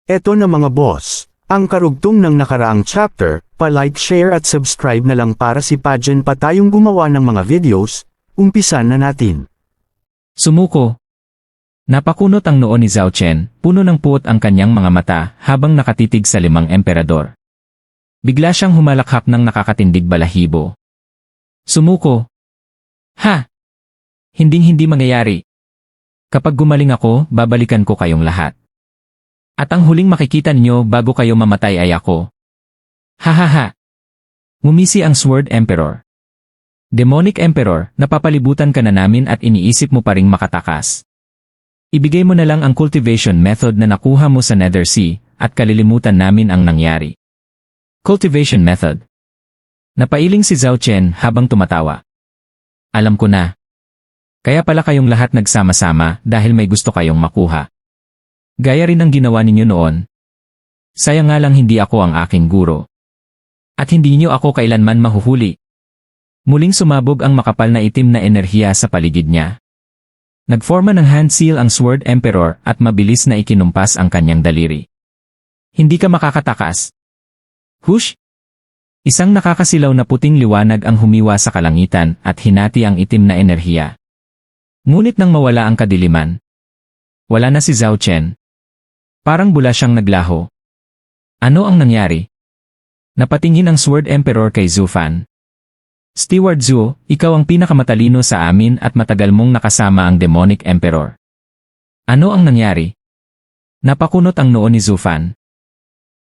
Eto na mga boss, ang karugtong ng nakaraang chapter, pa-like, share at subscribe na lang para si Pajen pa tayong gumawa ng mga videos, umpisan na natin. Sumuko. Napakunot ang noo ni Zhao Chen, puno ng puot ang kanyang mga mata habang nakatitig sa 5 emperador. Bigla siyang humalakhak ng nakakatindig balahibo. Sumuko. Ha! Hinding-hindi mangyayari. Kapag gumaling ako, babalikan ko kayong lahat. At ang huling makikita niyo bago kayo mamatay ay ako. Hahaha. Ngumisi ang Sword Emperor. Demonic Emperor, napapalibutan ka na namin at iniisip mo pa ring makatakas. Ibigay mo na lang ang cultivation method na nakuha mo sa Nether Sea, at kalilimutan namin ang nangyari. Cultivation method. Napailing si Zhao Chen habang tumatawa. Alam ko na. Kaya pala kayong lahat nagsama-sama dahil may gusto kayong makuha. Gaya rin ang ginawa ninyo noon. Sayang nga lang hindi ako ang aking guro. At hindi niyo ako kailanman mahuhuli. Muling sumabog ang makapal na itim na enerhiya sa paligid niya. Nagforma ng hand seal ang Sword Emperor at mabilis na ikinumpas ang kanyang daliri. Hindi ka makakatakas. Hush! Isang nakakasilaw na puting liwanag ang humiwa sa kalangitan at hinati ang itim na enerhiya. Ngunit nang mawala ang kadiliman, wala na si Zhao Chen. Parang bula siyang naglaho. Ano ang nangyari? Napatingin ang Sword Emperor kay Zhu Fan. Steward Zhu, ikaw ang pinakamatalino sa amin at matagal mong nakasama ang Demonic Emperor. Ano ang nangyari? Napakunot ang noo ni Zhu Fan.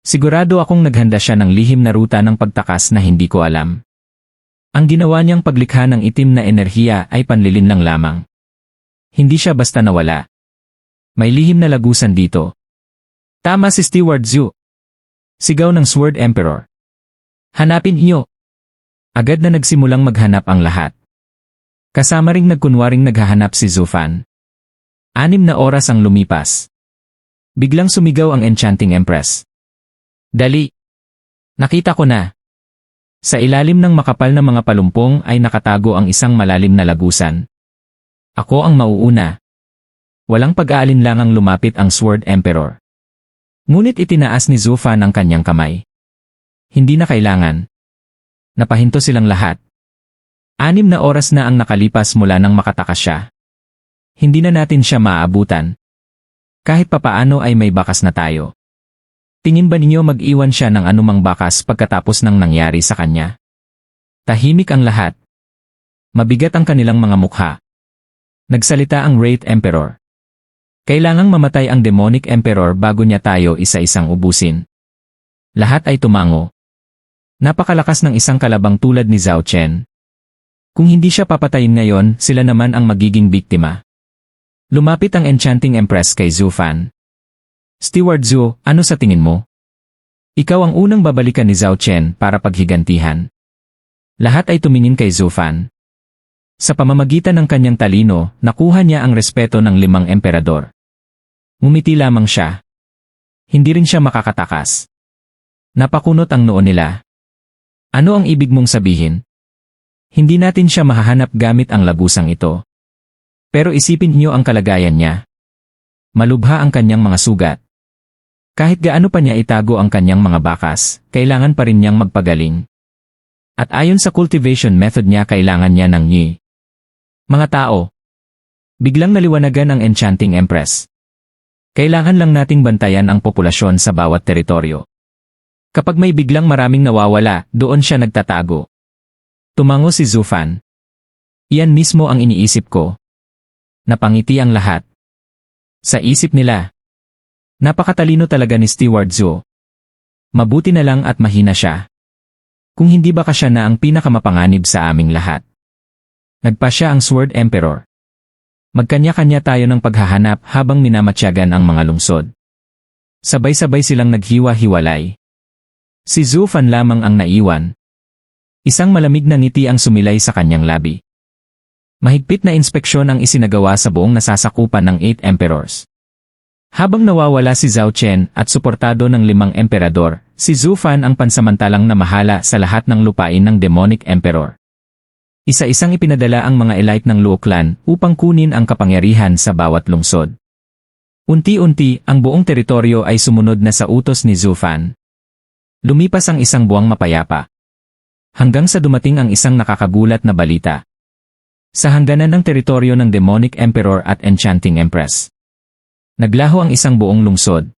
Sigurado akong naghanda siya ng lihim na ruta ng pagtakas na hindi ko alam. Ang ginawa niyang paglikha ng itim na enerhiya ay panlilin lang lamang. Hindi siya basta nawala. May lihim na lagusan dito. Tama si Steward Zhu. Sigaw ng Sword Emperor. Hanapin niyo. Agad na nagsimulang maghanap ang lahat. Kasama ring nagkunwaring naghahanap si Zhu Fan. 6 na oras ang lumipas. Biglang sumigaw ang Enchanting Empress. Dali! Nakita ko na. Sa ilalim ng makapal na mga palumpong ay nakatago ang isang malalim na lagusan. Ako ang mauuna. Walang pag-aalinlangang lumapit ang Sword Emperor. Ngunit itinaas ni Zhu Fan ang kanyang kamay. Hindi na kailangan. Napahinto silang lahat. 6 na oras na ang nakalipas mula nang makatakas siya. Hindi na natin siya maaabutan. Kahit papaano ay may bakas na tayo. Tingin ba ninyo mag-iwan siya ng anumang bakas pagkatapos ng nangyari sa kanya? Tahimik ang lahat. Mabigat ang kanilang mga mukha. Nagsalita ang Wraith Emperor. Kailangang mamatay ang Demonic Emperor bago niya tayo isa-isang ubusin. Lahat ay tumango. Napakalakas ng isang kalabang tulad ni Zhao Chen. Kung hindi siya papatayin ngayon, sila naman ang magiging biktima. Lumapit ang Enchanting Empress kay Zhu Fan. Steward Zhu, ano sa tingin mo? Ikaw ang unang babalikan ni Zhao Chen para paghigantihan. Lahat ay tumingin kay Zhu Fan. Sa pamamagitan ng kanyang talino, nakuha niya ang respeto ng 5 emperador. Ngumiti lamang siya. Hindi rin siya makakatakas. Napakunot ang noo nila. Ano ang ibig mong sabihin? Hindi natin siya mahahanap gamit ang lagusang ito. Pero isipin niyo ang kalagayan niya. Malubha ang kanyang mga sugat. Kahit gaano pa niya itago ang kanyang mga bakas, kailangan pa rin niyang magpagaling. At ayon sa cultivation method niya kailangan niya ng Yi. Mga tao. Biglang naliwanagan ang Enchanting Empress. Kailangan lang nating bantayan ang populasyon sa bawat teritoryo. Kapag may biglang maraming nawawala, doon siya nagtatago. Tumango si Zhu Fan. Iyan mismo ang iniisip ko. Napangiti ang lahat. Sa isip nila. Napakatalino talaga ni Steward Zhu. Mabuti na lang at mahina siya. Kung hindi baka siya na ang pinakamapanganib sa aming lahat. Nagpa siya ang Sword Emperor. Magkanya-kanya tayo ng paghahanap habang minamatyagan ang mga lungsod. Sabay-sabay silang naghiwa-hiwalay. Si Zhu Fan lamang ang naiwan. Isang malamig na ngiti ang sumilay sa kanyang labi. Mahigpit na inspeksyon ang isinagawa sa buong nasasakupan ng 8 emperors. Habang nawawala si Zhao Chen at suportado ng 5 emperador, si Zhu Fan ang pansamantalang namahala sa lahat ng lupain ng Demonic Emperor. Isa-isang ipinadala ang mga elite ng Luo Clan upang kunin ang kapangyarihan sa bawat lungsod. Unti-unti, ang buong teritoryo ay sumunod na sa utos ni Zhu Fan. Lumipas ang isang buwang mapayapa. Hanggang sa dumating ang isang nakakagulat na balita. Sa hangganan ng teritoryo ng Demonic Emperor at Enchanting Empress. Naglaho ang isang buong lungsod.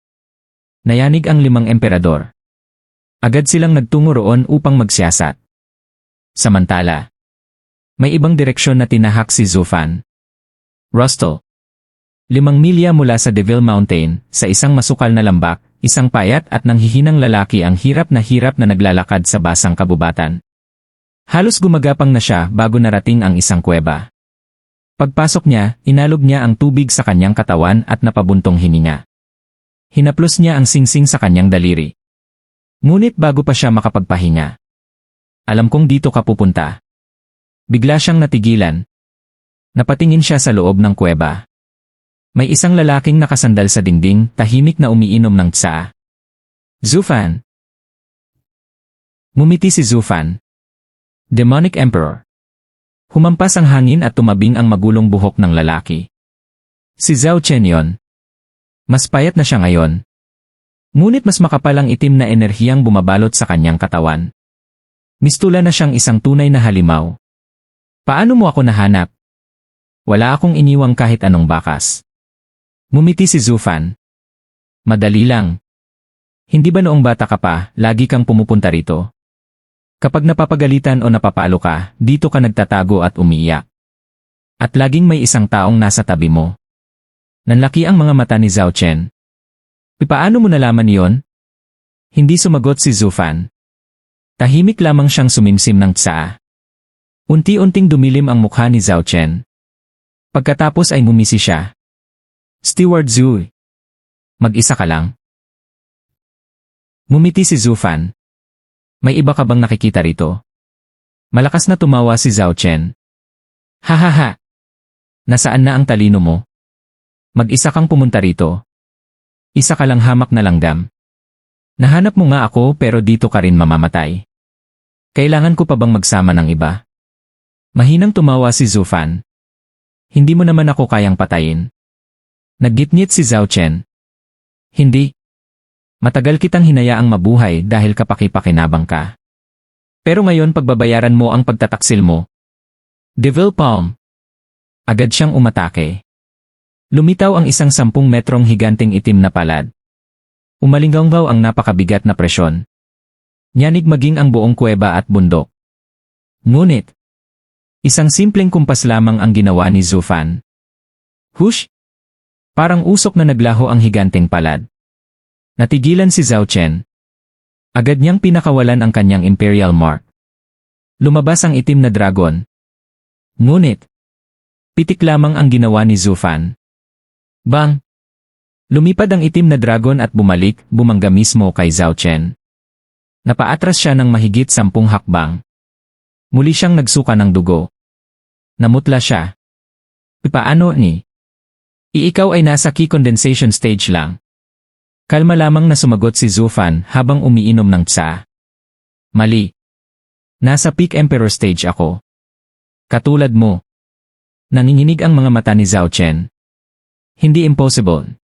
Nayanig ang 5 emperador. Agad silang nagtungo roon upang magsiyasat. Samantala, may ibang direksyon na tinahak si Zhu Fan. Rustle. 5 milya mula sa Devil Mountain, sa isang masukal na lambak, isang payat at nanghihinang lalaki ang hirap na naglalakad sa basang kabubatan. Halos gumagapang na siya bago narating ang isang kuweba. Pagpasok niya, inalog niya ang tubig sa kanyang katawan at napabuntong hininga. Hinaplos niya ang singsing sa kanyang daliri. Ngunit bago pa siya makapagpahinga. Alam kong dito ka pupunta. Bigla siyang natigilan. Napatingin siya sa loob ng kuweba. May isang lalaking nakasandal sa dingding, tahimik na umiinom ng tsaa. Zhu Fan. Ngumiti si Zhu Fan. Demonic Emperor. Humampas ang hangin at tumabing ang magulong buhok ng lalaki. Si Zhao Chen yon. Mas payat na siya ngayon. Ngunit mas makapal ang itim na enerhiyang bumabalot sa kanyang katawan. Mistula na siyang isang tunay na halimaw. Paano mo ako nahanap? Wala akong iniwang kahit anong bakas. Ngumiti si Zhu Fan. Madali lang. Hindi ba noong bata ka pa, lagi kang pumupunta rito? Kapag napapagalitan o napapalo ka, dito ka nagtatago at umiiyak. At laging may isang taong nasa tabi mo. Nanlaki ang mga mata ni Zhao Chen. Paano mo nalaman yon? Hindi sumagot si Zhu Fan. Tahimik lamang siyang sumimsim ng tsaa. Unti-unting dumilim ang mukha ni Zhao Chen. Pagkatapos ay ngumisi siya. Steward Zhu. Mag-isa ka lang? Ngumiti si Zhu Fan. May iba ka bang nakikita rito? Malakas na tumawa si Zhao Chen. Hahaha. Nasaan na ang talino mo? Mag-isa kang pumunta rito. Isa ka lang hamak na langgam. Nahanap mo nga ako pero dito ka rin mamamatay. Kailangan ko pa bang magsama ng iba? Mahinang tumawa si Zhu Fan. Hindi mo naman ako kayang patayin. Naggitngit si Zhao Chen. Hindi. Matagal kitang hinayaang mabuhay dahil kapaki-pakinabang ka. Pero ngayon pagbabayaran mo ang pagtataksil mo. Devil Palm. Agad siyang umatake. Lumitaw ang isang 10 metrong higanting itim na palad. Umalinggaw ang napakabigat na presyon. Nyanig maging ang buong kuweba at bundok. Ngunit, isang simpleng kumpas lamang ang ginawa ni Zhu Fan. Hush! Parang usok na naglaho ang higanting palad. Natigilan si Zhao Chen. Agad niyang pinakawalan ang kanyang Imperial Mark. Lumabas ang itim na dragon. Ngunit, pitik lamang ang ginawa ni Zhu Fan. Bang! Lumipad ang itim na dragon at bumangga mismo kay Zhao Chen. Napaatras siya ng mahigit 10 hakbang. Muli siyang nagsuka ng dugo. Namutla siya. Paano ni? Ikaw ay nasa key condensation stage lang. Kalma lamang na sumagot si Zhu Fan habang umiinom ng tsaa. Mali. Nasa peak emperor stage ako. Katulad mo. Nanginginig ang mga mata ni Zhao Chen. Hindi impossible.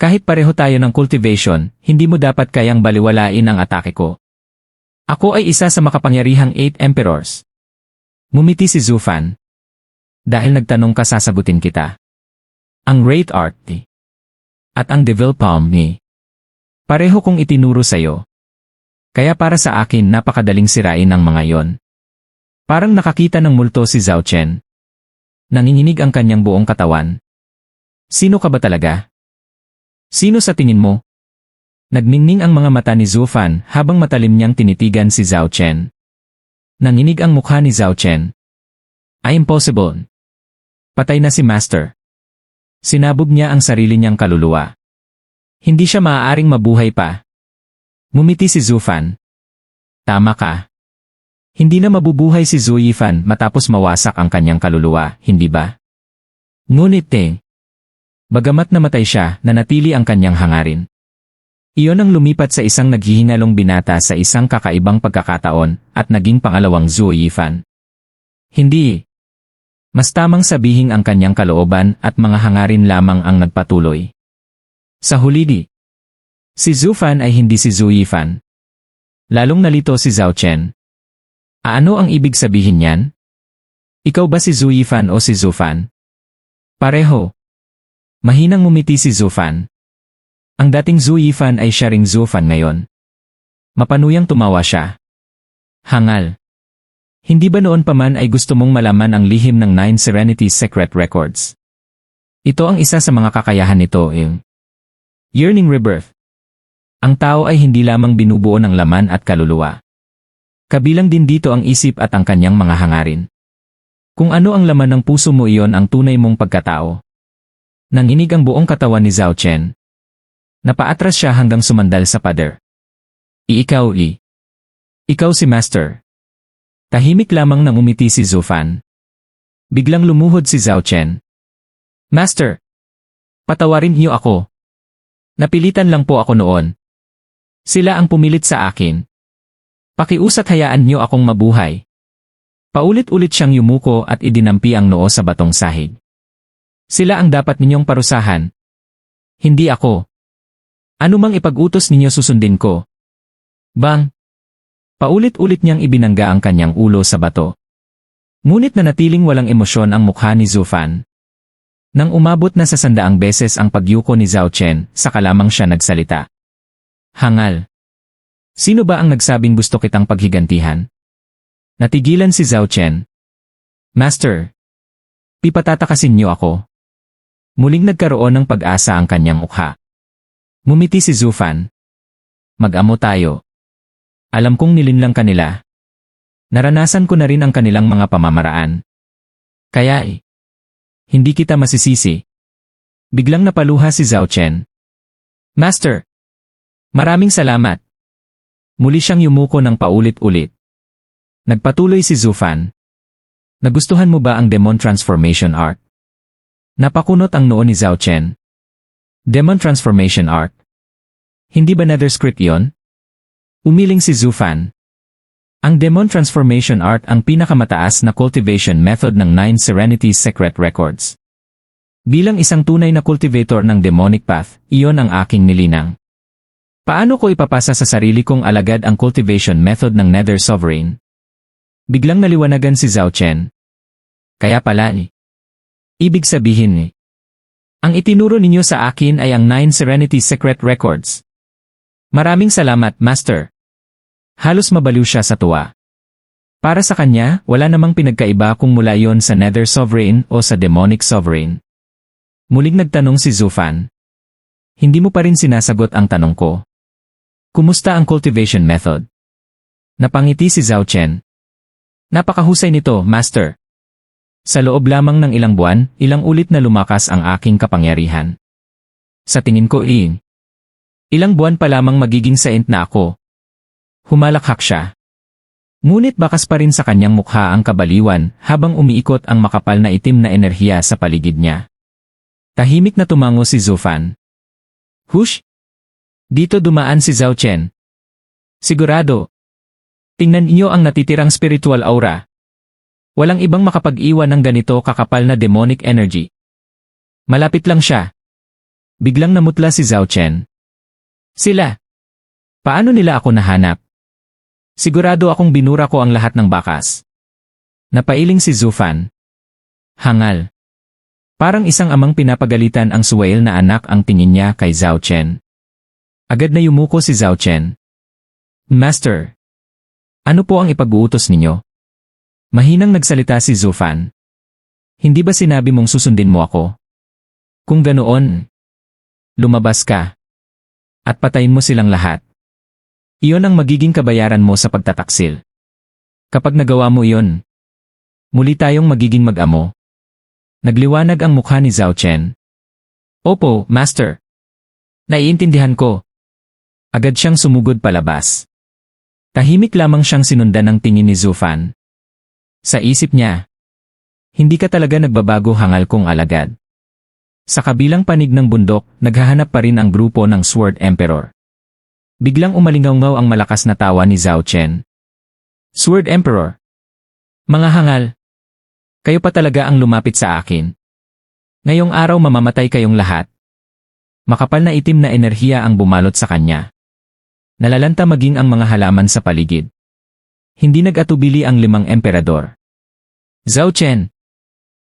Kahit pareho tayo ng cultivation, hindi mo dapat kayang baliwalain ang atake ko. Ako ay isa sa makapangyarihang 8 emperors. Ngumiti si Zhu Fan. Dahil nagtanong ka sasagutin kita. Ang Great Art at ang Devil Palm ni. Pareho kong itinuro sa'yo. Kaya para sa akin napakadaling sirain ang mga yon. Parang nakakita ng multo si Zhao Chen. Nanginginig ang kanyang buong katawan. Sino ka ba talaga? Sino sa tingin mo? Nagningning ang mga mata ni Zhu Fan habang matalim niyang tinitigan si Zhao Chen. Nanginig ang mukha ni Zhao Chen. Ay impossible. Patay na si Master. Sinabog niya ang sarili niyang kaluluwa. Hindi siya maaaring mabuhay pa. Ngumiti si Zhu Fan. Tama ka. Hindi na mabubuhay si Zhu Yifan matapos mawasak ang kanyang kaluluwa, hindi ba? Ngunit bagamat namatay siya, nanatili ang kanyang hangarin. Iyon ang lumipat sa isang naghihingalong binata sa isang kakaibang pagkakataon at naging pangalawang Zhu Yifan. Hindi. Mas tamang sabihin ang kanyang kalooban at mga hangarin lamang ang nagpatuloy. Sa huli si Zhu Fan ay hindi si Zhu Yifan. Lalong nalito si Zhao Chen. Ano ang ibig sabihin niyan? Ikaw ba si Zhu Yifan o si Zhu Fan? Pareho. Mahinang ngumiti si Zhu Fan. Ang dating Zhu Yifan ay siya ring Zhu Fan ngayon. Mapanuyang tumawa siya. Hangal. Hindi ba noon pa man ay gusto mong malaman ang lihim ng 9 Serenity Secret Records? Ito ang isa sa mga kakayahan nito, Yearning Rebirth. Ang tao ay hindi lamang binubuo ng laman at kaluluwa. Kabilang din dito ang isip at ang kanyang mga hangarin. Kung ano ang laman ng puso mo, iyon ang tunay mong pagkatao. Nanginig ang buong katawan ni Zhao Chen. Napaatras siya hanggang sumandal sa pader. Ikaw si Master. Tahimik lamang nang umiti si Zhu Fan. Biglang lumuhod si Zhao Chen. Master! Patawarin niyo ako. Napilitan lang po ako noon. Sila ang pumilit sa akin. Pakiusat hayaan niyo akong mabuhay. Paulit-ulit siyang yumuko at idinampi ang noo sa batong sahig. Sila ang dapat ninyong parusahan. Hindi ako. Ano mang ipag-utos ninyo susundin ko. Bang! Paulit-ulit niyang ibinangga ang kanyang ulo sa bato. Ngunit nanatiling walang emosyon ang mukha ni Zhu Fan. Nang umabot na sa 100 beses ang pagyuko ni Zhao Chen, saka lamang siya nagsalita. Hangal. Sino ba ang nagsabing gusto kitang paghigantihan? Natigilan si Zhao Chen. Master. Pipatatakasin niyo ako. Muling nagkaroon ng pag-asa ang kanyang mukha. Ngumiti si Zhu Fan. Mag-amo tayo. Alam kong nilinlang kanila. Naranasan ko na rin ang kanilang mga pamamaraan. Kaya hindi kita masisisi. Biglang napaluha si Zhao Chen. Master. Maraming salamat. Muli siyang yumuko ng paulit-ulit. Nagpatuloy si Zhu Fan. Nagustuhan mo ba ang Demon Transformation Art? Napakunot ang noo ni Zhao Chen. Demon Transformation Art? Hindi ba nether script yon? Umiling si Zhu Fan. Ang Demon Transformation Art ang pinakamataas na cultivation method ng 9 Serenity Secret Records. Bilang isang tunay na cultivator ng demonic path, iyon ang aking nilinang. Paano ko ipapasa sa sarili kong alagad ang cultivation method ng Nether Sovereign? Biglang naliwanagan si Zhao Chen. Kaya pala ibig sabihin ang itinuro ninyo sa akin ay ang 9 Serenity Secret Records. Maraming salamat, Master. Halos mabaliw siya sa tuwa. Para sa kanya, wala namang pinagkaiba kung mula yon sa Nether Sovereign o sa Demonic Sovereign. Muling nagtanong si Zhu Fan. Hindi mo pa rin sinasagot ang tanong ko. Kumusta ang cultivation method? Napangiti si Zhao Chen. Napakahusay nito, Master. Sa loob lamang ng ilang buwan, ilang ulit na lumakas ang aking kapangyarihan. Sa tingin ko ilang buwan pa lamang magiging saint na ako. Humalakhak siya. Ngunit bakas pa rin sa kanyang mukha ang kabaliwan habang umiikot ang makapal na itim na enerhiya sa paligid niya. Tahimik na tumango si Zhu Fan. Hush! Dito dumaan si Zhao Chen. Sigurado. Tingnan niyo ang natitirang spiritual aura. Walang ibang makapag-iwan ng ganito kakapal na demonic energy. Malapit lang siya. Biglang namutla si Zhao Chen. Sila. Paano nila ako nahanap? Sigurado akong binura ko ang lahat ng bakas. Napailing si Zhu Fan. Hangal. Parang isang amang pinapagalitan ang suwail na anak ang tingin niya kay Zhao Chen. Agad na yumuko si Zhao Chen. Master. Ano po ang ipag-uutos ninyo? Mahinang nagsalita si Zhu Fan. Hindi ba sinabi mong susundin mo ako? Kung ganoon, lumabas ka. At patayin mo silang lahat. Iyon ang magiging kabayaran mo sa pagtataksil. Kapag nagawa mo iyon, muli tayong magiging mag-amo. Nagliwanag ang mukha ni Zhao Chen. Opo, Master. Naiintindihan ko. Agad siyang sumugod palabas. Tahimik lamang siyang sinundan ng tingin ni Zhu Fan. Sa isip niya, hindi ka talaga nagbabago, hangal kong alagad. Sa kabilang panig ng bundok, naghahanap pa rin ang grupo ng Sword Emperor. Biglang umalingaw ang malakas na tawa ni Zhao Chen. Sword Emperor. Mga hangal. Kayo pa talaga ang lumapit sa akin. Ngayong araw mamamatay kayong lahat. Makapal na itim na enerhiya ang bumalot sa kanya. Nalalanta maging ang mga halaman sa paligid. Hindi nag-atubili ang 5 emperador. Zhao Chen,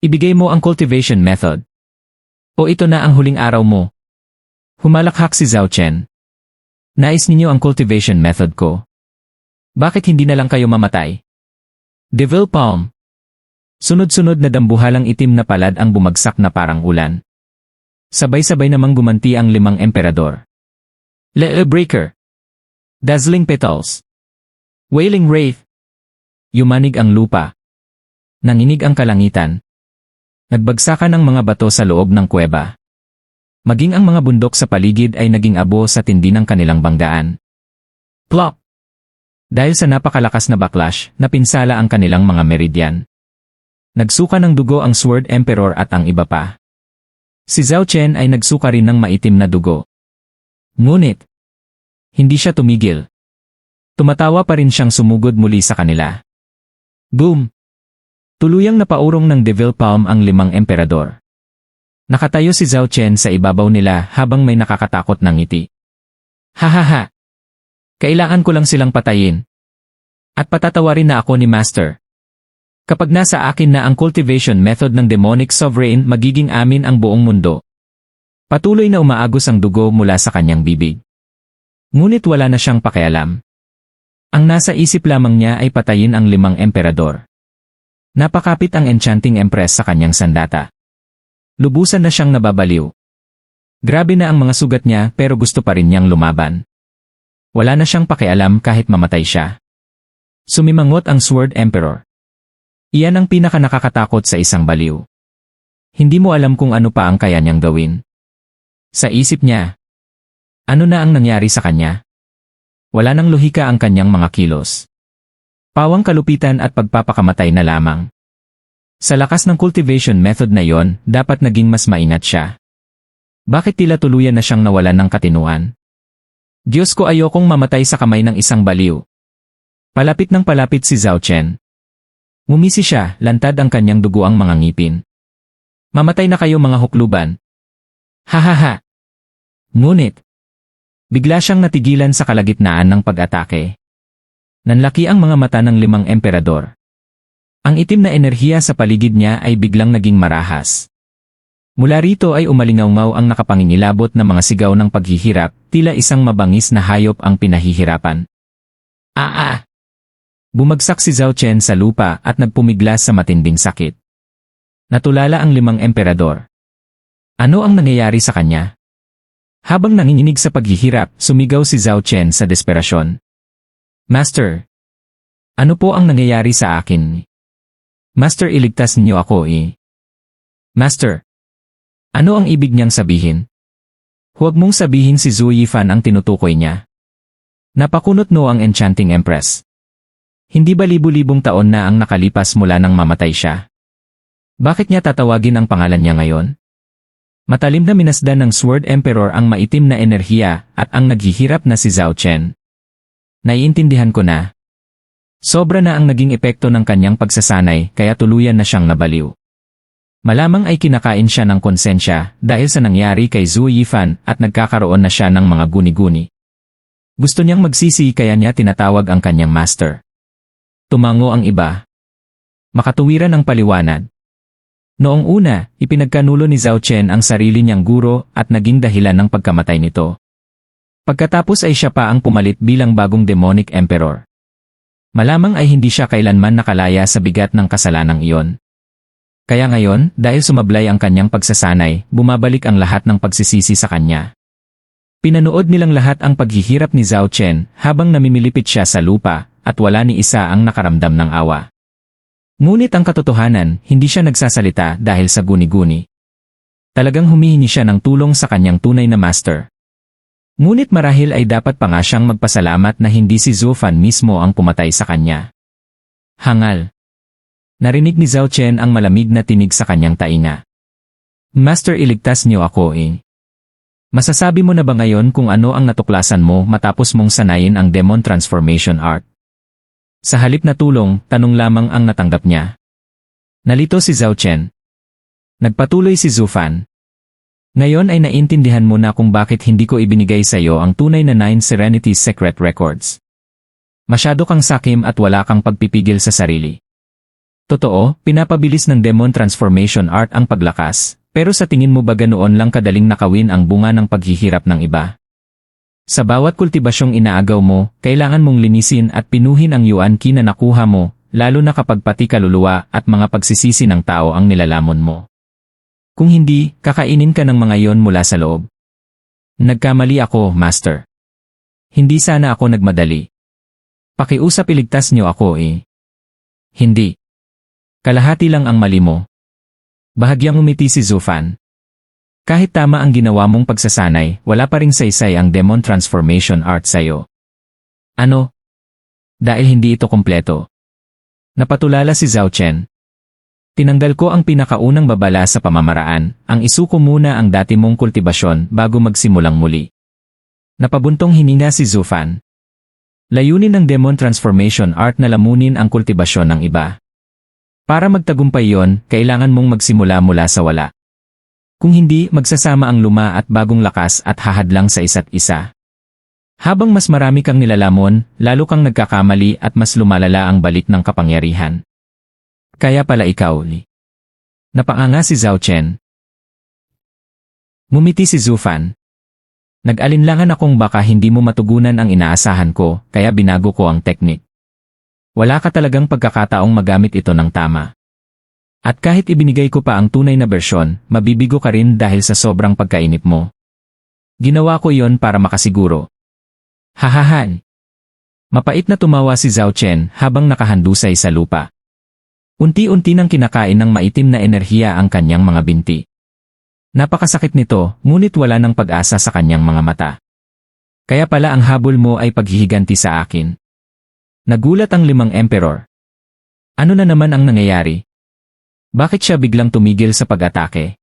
ibigay mo ang cultivation method. O ito na ang huling araw mo. Humalakhak si Zhao Chen. Nais ninyo ang cultivation method ko. Bakit hindi na lang kayo mamatay? Devil Palm. Sunod-sunod na dambuhalang itim na palad ang bumagsak na parang ulan. Sabay-sabay namang gumanti ang 5 emperador. Lele Breaker. Dazzling Petals. Wailing Wraith. Yumanig ang lupa. Nanginig ang kalangitan. Nagbagsakan ang mga bato sa loob ng kuweba. Maging ang mga bundok sa paligid ay naging abo sa tindi ng kanilang banggaan. Plop! Dahil sa napakalakas na backlash, napinsala ang kanilang mga meridian. Nagsuka ng dugo ang Sword Emperor at ang iba pa. Si Zhao Chen ay nagsuka rin ng maitim na dugo. Ngunit, hindi siya tumigil. Tumatawa pa rin siyang sumugod muli sa kanila. Boom! Tuluyang napaurong ng Devil Palm ang 5 emperador. Nakatayo si Zhao Chen sa ibabaw nila habang may nakakatakot na ngiti. Hahaha! Kailangan ko lang silang patayin. At patatawarin na ako ni Master. Kapag nasa akin na ang cultivation method ng demonic sovereign, magiging amin ang buong mundo. Patuloy na umaagos ang dugo mula sa kanyang bibig. Ngunit wala na siyang pakialam. Ang nasa isip lamang niya ay patayin ang 5 emperador. Napakapit ang enchanting empress sa kanyang sandata. Lubusan na siyang nababaliw. Grabe na ang mga sugat niya pero gusto pa rin niyang lumaban. Wala na siyang pakialam kahit mamatay siya. Sumimangot ang Sword Emperor. Iyan ang pinaka-nakakatakot sa isang baliw. Hindi mo alam kung ano pa ang kaya niyang gawin. Sa isip niya, ano na ang nangyari sa kanya? Wala nang lohika ang kanyang mga kilos. Pawang kalupitan at pagpapakamatay na lamang. Sa lakas ng cultivation method na yon, dapat naging mas maingat siya. Bakit tila tuluyan na siyang nawalan ng katinuan? Diyos ko, ayokong mamatay sa kamay ng isang baliw. Palapit ng palapit si Zhao Chen. Ngumisi siya, lantad ang kanyang duguang mga ngipin. Mamatay na kayo mga hukluban. Hahaha. Ngunit, bigla siyang natigilan sa kalagitnaan ng pag-atake. Nanlaki ang mga mata ng 5 emperador. Ang itim na enerhiya sa paligid niya ay biglang naging marahas. Mula rito ay umalingaw ang nakapangingilabot na mga sigaw ng paghihirap, tila isang mabangis na hayop ang pinahihirapan. Bumagsak si Zhao Chen sa lupa at nagpumiglas sa matinding sakit. Natulala ang 5 emperador. Ano ang nangyayari sa kanya? Habang nanginginig sa paghihirap, sumigaw si Zhao Chen sa desperasyon. Master! Ano po ang nangyayari sa akin? Master, iligtas niyo ako Master! Ano ang ibig niyang sabihin? Huwag mong sabihin si Zhu Yifan ang tinutukoy niya. Napakunot ang Enchanting Empress. Hindi ba libu-libong taon na ang nakalipas mula nang mamatay siya? Bakit niya tatawagin ang pangalan niya ngayon? Matalim na minasdan ng Sword Emperor ang maitim na enerhiya at ang naghihirap na si Zhao Chen. Naiintindihan ko na. Sobra na ang naging epekto ng kanyang pagsasanay kaya tuluyan na siyang nabaliw. Malamang ay kinakain siya ng konsensya dahil sa nangyari kay Zhu Yifan at nagkakaroon na siya ng mga guni-guni. Gusto niyang magsisi kaya niya tinatawag ang kanyang master. Tumango ang iba. Makatuwiran ang paliwanag. Noong una, ipinagkanulo ni Zhao Chen ang sarili niyang guro at naging dahilan ng pagkamatay nito. Pagkatapos ay siya pa ang pumalit bilang bagong demonic emperor. Malamang ay hindi siya kailanman nakalaya sa bigat ng kasalanang iyon. Kaya ngayon, dahil sumablay ang kanyang pagsasanay, bumabalik ang lahat ng pagsisisi sa kanya. Pinanood nilang lahat ang paghihirap ni Zhao Chen habang namimilipit siya sa lupa at wala ni isa ang nakaramdam ng awa. Ngunit ang katotohanan, hindi siya nagsasalita dahil sa guni-guni. Talagang humihingi siya ng tulong sa kanyang tunay na master. Ngunit marahil ay dapat pa nga siyang magpasalamat na hindi si Zhu Fan mismo ang pumatay sa kanya. Hangal. Narinig ni Zhao Chen ang malamig na tinig sa kanyang tainga. Master, iligtas niyo ako Masasabi mo na ba ngayon kung ano ang natuklasan mo matapos mong sanayin ang Demon Transformation Art? Sa halip na tulong, tanong lamang ang natanggap niya. Nalito si Zhao Chen. Nagpatuloy si Zhu Fan. Ngayon ay naintindihan mo na kung bakit hindi ko ibinigay sa iyo ang tunay na 9 Serenity Secret Records. Masyado kang sakim at wala kang pagpipigil sa sarili. Totoo, pinapabilis ng Demon Transformation Art ang paglakas, pero sa tingin mo ba ganoon lang kadaling nakawin ang bunga ng paghihirap ng iba? Sa bawat kultibasyong inaagaw mo, kailangan mong linisin at pinuhin ang yuan ki na nakuha mo, lalo na kapag pati kaluluwa at mga pagsisisi ng tao ang nilalamon mo. Kung hindi, kakainin ka ng mga yon mula sa loob. Nagkamali ako, Master. Hindi sana ako nagmadali. Pakiusap iligtas niyo ako eh. Hindi. Kalahati lang ang mali mo. Bahagyang umiti si Zufan. Kahit tama ang ginawa mong pagsasanay, wala pa ring saysay ang Demon Transformation Art sa'yo. Ano? Dahil hindi ito kompleto. Napatulala si Zhao Chen. Tinanggal ko ang pinakaunang babala sa pamamaraan, ang isuko muna ang dati mong kultibasyon bago magsimulang muli. Napabuntong hininga si Zufan. Layunin ng Demon Transformation Art na lamunin ang kultibasyon ng iba. Para magtagumpay yon, kailangan mong magsimula mula sa wala. Kung hindi, magsasama ang luma at bagong lakas at hahadlang sa isa't isa. Habang mas marami kang nilalamon, lalo kang nagkakamali at mas lumalala ang balik ng kapangyarihan. Kaya pala ikaw, Li. Napanganga si Zhao Chen. Ngumiti si Zufan. Nag-alinlangan akong baka hindi mo matugunan ang inaasahan ko, kaya binago ko ang teknik. Wala ka talagang pagkakataong magamit ito ng tama. At kahit ibinigay ko pa ang tunay na bersyon, mabibigo ka rin dahil sa sobrang pagkainip mo. Ginawa ko yon para makasiguro. Hahahan. Mapait na tumawa si Zhao Chen habang nakahandusay sa lupa. Unti-unti nang kinakain ng maitim na enerhiya ang kanyang mga binti. Napakasakit nito, ngunit wala ng pag-asa sa kanyang mga mata. Kaya pala ang habol mo ay paghihiganti sa akin. Nagulat ang 5 emperor. Ano na naman ang nangyayari? Bakit siya biglang tumigil sa pag-atake?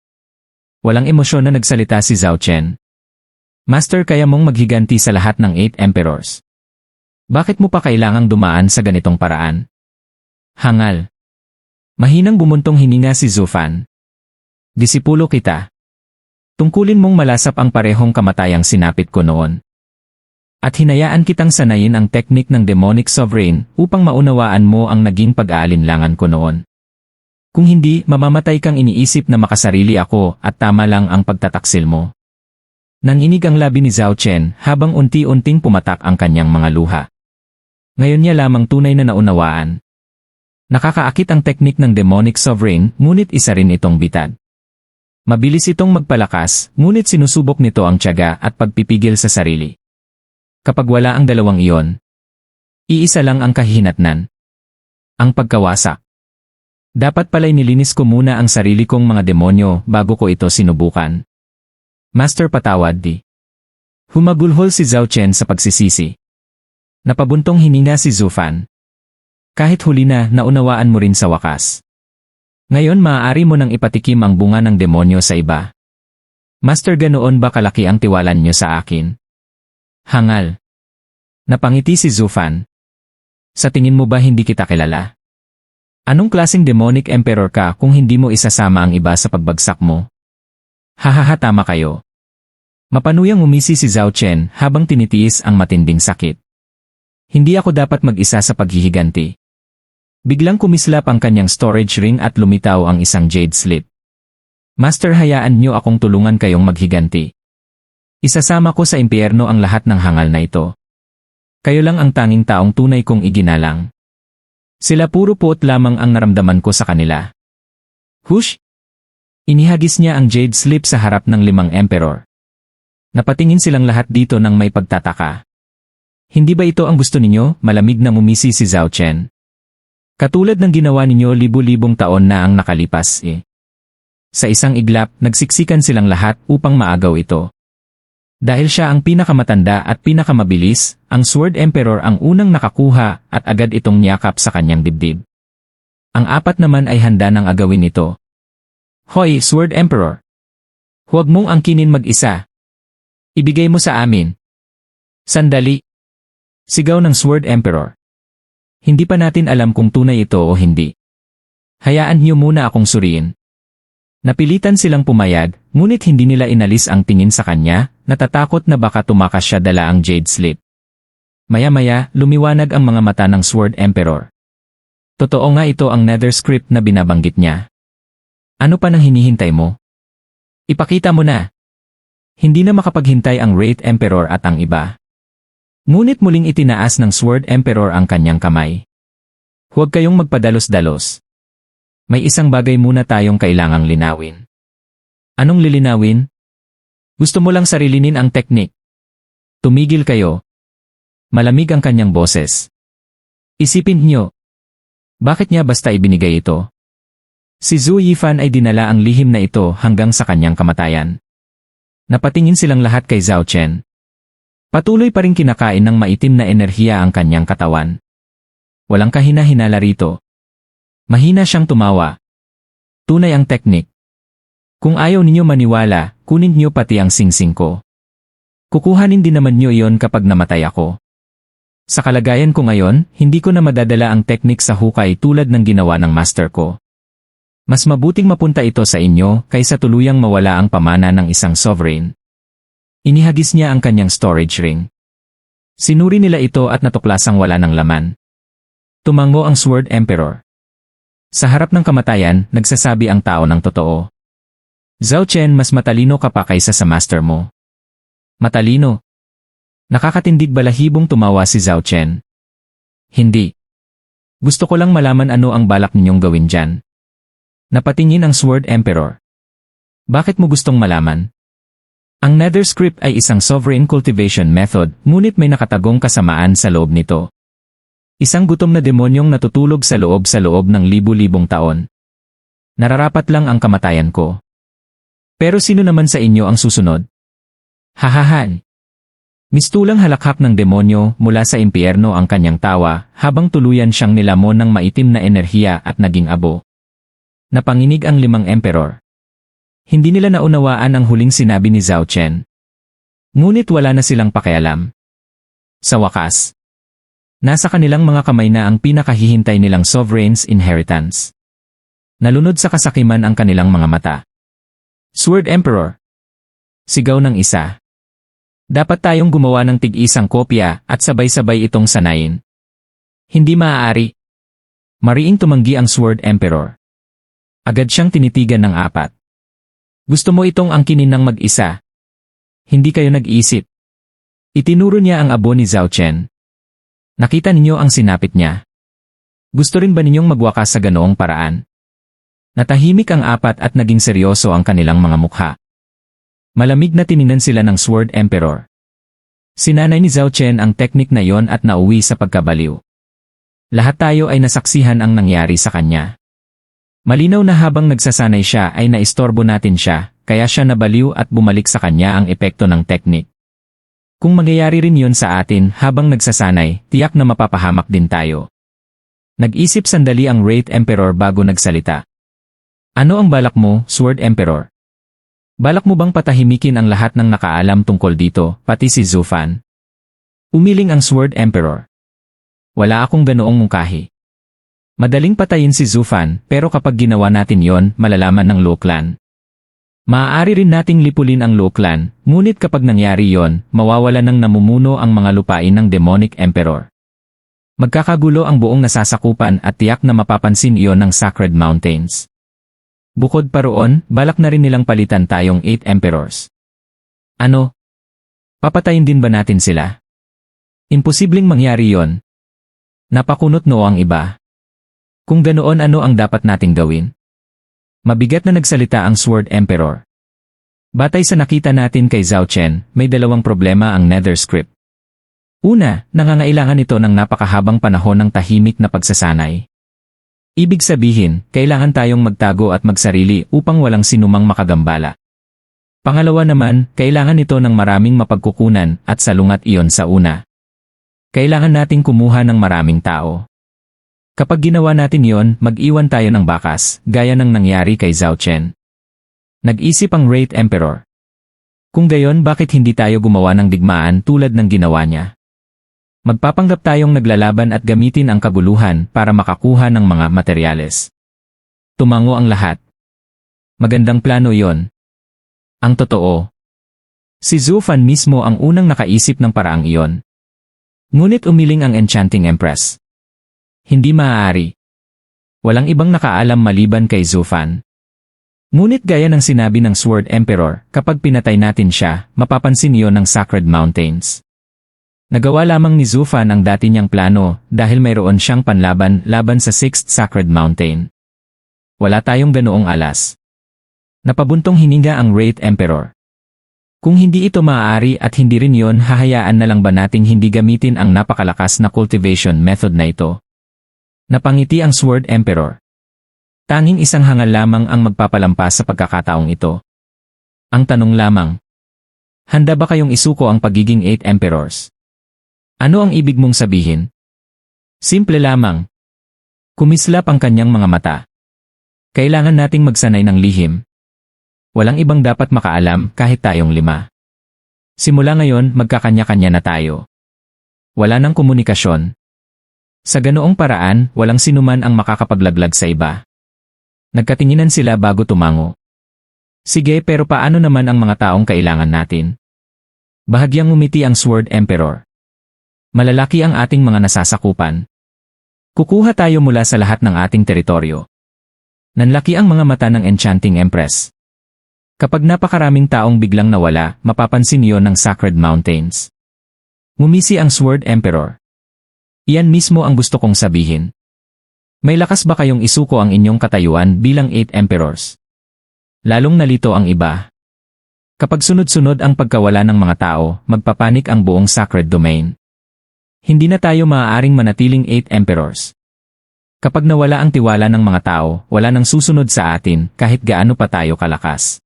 Walang emosyon na nagsalita si Zhao Chen. Master, kaya mong maghiganti sa lahat ng 8 emperors. Bakit mo pa kailangang dumaan sa ganitong paraan? Hangal. Mahinang bumuntong hininga si Zufan. Disipulo kita. Tungkulin mong malasap ang parehong kamatayang sinapit ko noon. At hinayaan kitang sanayin ang teknik ng Demonic Sovereign upang maunawaan mo ang naging pag-aalinlangan ko noon. Kung hindi, mamamatay kang iniisip na makasarili ako at tama lang ang pagtataksil mo. Nanginig ang labi ni Zhao Chen habang unti-unting pumatak ang kanyang mga luha. Ngayon niya lamang tunay na naunawaan. Nakakaakit ang teknik ng Demonic Sovereign, ngunit isa rin itong bitad. Mabilis itong magpalakas, ngunit sinusubok nito ang tiyaga at pagpipigil sa sarili. Kapag wala ang dalawang iyon, iisa lang ang kahihinatnan. Ang pagkawasak. Dapat pala'y nilinis ko muna ang sarili kong mga demonyo bago ko ito sinubukan. Master, patawad di. Humagulhol si Zhao Chen sa pagsisisi. Napabuntong hininga si Zufan. Kahit huli na, naunawaan mo rin sa wakas. Ngayon maaari mo nang ipatikim ang bunga ng demonyo sa iba. Master, ganoon ba kalaki ang tiwala niyo sa akin? Hangal. Napangiti si Zufan. Sa tingin mo ba hindi kita kilala? Anong klaseng demonic emperor ka kung hindi mo isasama ang iba sa pagbagsak mo? Hahaha, tama kayo. Mapanuyang umisi si Zhao Chen habang tinitiis ang matinding sakit. Hindi ako dapat mag-isa sa paghihiganti. Biglang kumislap ang kanyang storage ring at lumitaw ang isang jade slip. Master, hayaan niyo akong tulungan kayong maghiganti. Isasama ko sa impyerno ang lahat ng hangal na ito. Kayo lang ang tanging taong tunay kong iginalang. Sila puro puot lamang ang naramdaman ko sa kanila. Hush! Inihagis niya ang jade slip sa harap ng 5 emperor. Napatingin silang lahat dito ng may pagtataka. Hindi ba ito ang gusto ninyo? Malamig na ngumisi si Zhao Chen. Katulad ng ginawa ninyo libu-libong taon na ang nakalipas eh. Sa isang iglap, nagsiksikan silang lahat upang maagaw ito. Dahil siya ang pinakamatanda at pinakamabilis, ang Sword Emperor ang unang nakakuha at agad itong niyakap sa kanyang dibdib. Ang 4 naman ay handa nang agawin ito. Hoy, Sword Emperor! Huwag mong angkinin mag-isa. Ibigay mo sa amin. Sandali! Sigaw ng Sword Emperor. Hindi pa natin alam kung tunay ito o hindi. Hayaan niyo muna akong suriin. Napilitan silang pumayag, ngunit hindi nila inalis ang tingin sa kanya, natatakot na baka tumakas siya dala ang Jade Slip. Maya-maya, lumiwanag ang mga mata ng Sword Emperor. Totoo nga ito ang Nether Script na binabanggit niya. Ano pa nang hinihintay mo? Ipakita mo na. Hindi na makapaghintay ang Wraith Emperor at ang iba. Ngunit muling itinaas ng Sword Emperor ang kanyang kamay. Huwag kayong magpadalos-dalos. May isang bagay muna tayong kailangang linawin. Anong lilinawin? Gusto mo lang sarilinin ang teknik. Tumigil kayo. Malamig ang kanyang boses. Isipin niyo. Bakit niya basta ibinigay ito? Si Zhu Yifan ay dinala ang lihim na ito hanggang sa kanyang kamatayan. Napatingin silang lahat kay Zhao Chen. Patuloy pa rin kinakain ng maitim na enerhiya ang kanyang katawan. Walang kahina-hinala rito. Mahina siyang tumawa. Tunay ang teknik. Kung ayaw ninyo maniwala, kunin niyo pati ang singsing ko. Kukuhanin din naman niyo iyon kapag namatay ako. Sa kalagayan ko ngayon, hindi ko na madadala ang teknik sa hukay tulad ng ginawa ng master ko. Mas mabuting mapunta ito sa inyo kaysa tuluyang mawala ang pamana ng isang sovereign. Inihagis niya ang kanyang storage ring. Sinuri nila ito at natuklasang wala ng laman. Tumango ang Sword Emperor. Sa harap ng kamatayan, nagsasabi ang tao ng totoo. Zhao Chen, mas matalino ka pa kaysa sa master mo. Matalino? Nakakatindig balahibong tumawa si Zhao Chen. Hindi. Gusto ko lang malaman ano ang balak ninyong gawin dyan. Napatingin ang Sword Emperor. Bakit mo gustong malaman? Ang Nether Script ay isang sovereign cultivation method, ngunit may nakatagong kasamaan sa loob nito. Isang gutom na demonyong natutulog sa loob ng libu-libong taon. Nararapat lang ang kamatayan ko. Pero sino naman sa inyo ang susunod? Hahahan. Mistulang halakhak ng demonyo mula sa impyerno ang kanyang tawa habang tuluyan siyang nilamon ng maitim na enerhiya at naging abo. Napanginig ang 5 emperor. Hindi nila naunawaan ang huling sinabi ni Zhao Chen. Ngunit wala na silang pakialam. Sa wakas, nasa kanilang mga kamay na ang pinakahihintay nilang sovereign's inheritance. Nalunod sa kasakiman ang kanilang mga mata. Sword Emperor. Sigaw ng isa. Dapat tayong gumawa ng tig-isang kopya at sabay-sabay itong sanayin. Hindi maaari. Mariing tumanggi ang Sword Emperor. Agad siyang tinitigan ng 4. Gusto mo itong angkinin ng mag-isa. Hindi kayo nag-iisip. Itinuro niya ang abo ni Zhao Chen. Nakita ninyo ang sinapit niya. Gusto rin ba ninyong magwakas sa ganoong paraan? Natahimik ang 4 at naging seryoso ang kanilang mga mukha. Malamig na tiningnan sila ng Sword Emperor. Sinanay ni Zhao Chen ang teknik na yon at nauwi sa pagkabaliw. Lahat tayo ay nasaksihan ang nangyari sa kanya. Malinaw na habang nagsasanay siya ay naistorbo natin siya, kaya siya nabaliw at bumalik sa kanya ang epekto ng teknik. Kung mangyayari rin yon sa atin habang nagsasanay, tiyak na mapapahamak din tayo. Nag-isip sandali ang Wraith Emperor bago nagsalita. Ano ang balak mo, Sword Emperor? Balak mo bang patahimikin ang lahat ng nakaalam tungkol dito, pati si Zhu Fan? Umiling ang Sword Emperor. Wala akong ganoong mungkahi. Madaling patayin si Zhu Fan, pero kapag ginawa natin yon, malalaman ng Luo Clan. Maaari rin nating lipulin ang Luo Clan, ngunit kapag nangyari yon, mawawala ng namumuno ang mga lupain ng Demonic Emperor. Magkakagulo ang buong nasasakupan at tiyak na mapapansin iyon ng Sacred Mountains. Bukod pa roon, balak na rin nilang palitan tayong 8 Emperors. Ano? Papatayin din ba natin sila? Imposibleng mangyari yon. Napakunot noo ang iba. Kung ganoon, ano ang dapat nating gawin? Mabigat na nagsalita ang Sword Emperor. Batay sa nakita natin kay Zhao Chen, may 2 problema ang Nether Script. Una, nangangailangan ito ng napakahabang panahon ng tahimik na pagsasanay. Ibig sabihin, kailangan tayong magtago at magsarili upang walang sinumang makagambala. Pangalawa naman, kailangan ito ng maraming mapagkukunan at salungat iyon sa una. Kailangan nating kumuha ng maraming tao. Kapag ginawa natin yon, mag-iwan tayo ng bakas, gaya ng nangyari kay Zhao Chen. Nag-isip ang Wraith Emperor. Kung gayon, bakit hindi tayo gumawa ng digmaan tulad ng ginawa niya? Magpapanggap tayong naglalaban at gamitin ang kaguluhan para makakuha ng mga materyales. Tumango ang lahat. Magandang plano yon. Ang totoo, si Zufan mismo ang unang nakaisip ng paraang iyon. Ngunit umiling ang Enchanting Empress. Hindi maaari. Walang ibang nakaalam maliban kay Zufan. Ngunit gaya ng sinabi ng Sword Emperor, kapag pinatay natin siya, mapapansin iyon ng Sacred Mountains. Nagawa lamang ni Zufan ang dati niyang plano dahil mayroon siyang panlaban laban sa 6th Sacred Mountain. Wala tayong ganoong alas. Napabuntong hininga ang Wraith Emperor. Kung hindi ito maaari at hindi rin yon, hahayaan na lang ba nating hindi gamitin ang napakalakas na cultivation method na ito? Napangiti ang Sword Emperor. Tanging isang hangal lamang ang magpapalampas sa pagkakataong ito. Ang tanong lamang, handa ba kayong isuko ang pagiging 8 Emperors? Ano ang ibig mong sabihin? Simple lamang. Kumislap ang kanyang mga mata. Kailangan nating magsanay ng lihim. Walang ibang dapat makaalam kahit tayong 5. Simula ngayon, magkakanya-kanya na tayo. Wala nang komunikasyon. Sa ganoong paraan, walang sinuman ang makakapaglaglag sa iba. Nagkatinginan sila bago tumango. Sige, pero paano naman ang mga taong kailangan natin? Bahagyang ngumiti ang Sword Emperor. Malalaki ang ating mga nasasakupan. Kukuha tayo mula sa lahat ng ating teritoryo. Nanlaki ang mga mata ng Enchanting Empress. Kapag napakaraming taong biglang nawala, mapapansin iyon ng Sacred Mountains. Ngumisi ang Sword Emperor. Iyan mismo ang gusto kong sabihin. May lakas ba kayong isuko ang inyong katayuan bilang 8 Emperors? Lalong nalito ang iba. Kapag sunod-sunod ang pagkawala ng mga tao, magpapanik ang buong Sacred Domain. Hindi na tayo maaaring manatiling 8 Emperors. Kapag nawala ang tiwala ng mga tao, wala nang susunod sa atin kahit gaano pa tayo kalakas.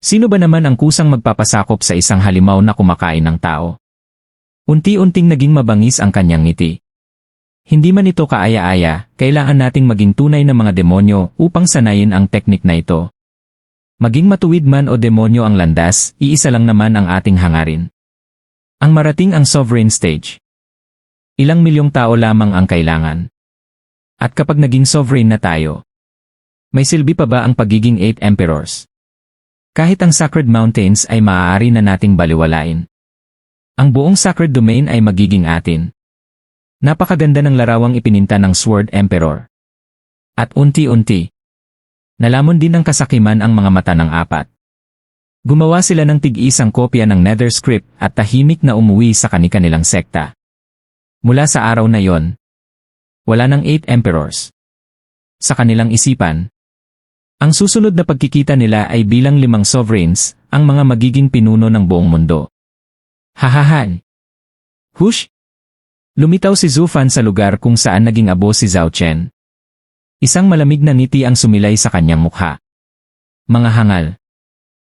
Sino ba naman ang kusang magpapasakop sa isang halimaw na kumakain ng tao? Unti-unting naging mabangis ang kanyang ngiti. Hindi man ito kaaya-aya, kailangan nating maging tunay na mga demonyo upang sanayin ang teknik na ito. Maging matuwid man o demonyo ang landas, iisa lang naman ang ating hangarin. Ang marating ang Sovereign Stage. Ilang milyong tao lamang ang kailangan. At kapag naging sovereign na tayo, may silbi pa ba ang pagiging 8 Emperors? Kahit ang Sacred Mountains ay maaari na nating baliwalain. Ang buong Sacred Domain ay magiging atin. Napakaganda ng larawang ipininta ng Sword Emperor. At unti-unti, nalamon din ng kasakiman ang mga mata ng 4. Gumawa sila ng tig-isang kopya ng Nether Script at tahimik na umuwi sa kani-kanilang sekta. Mula sa araw na yon, wala ng 8 Emperors. Sa kanilang isipan, ang susunod na pagkikita nila ay bilang 5 sovereigns, ang mga magiging pinuno ng buong mundo. Hahahan! Hush! Lumitaw si Zufan sa lugar kung saan naging abo si Zhao Chen. Isang malamig na ngiti ang sumilay sa kanyang mukha. Mga hangal.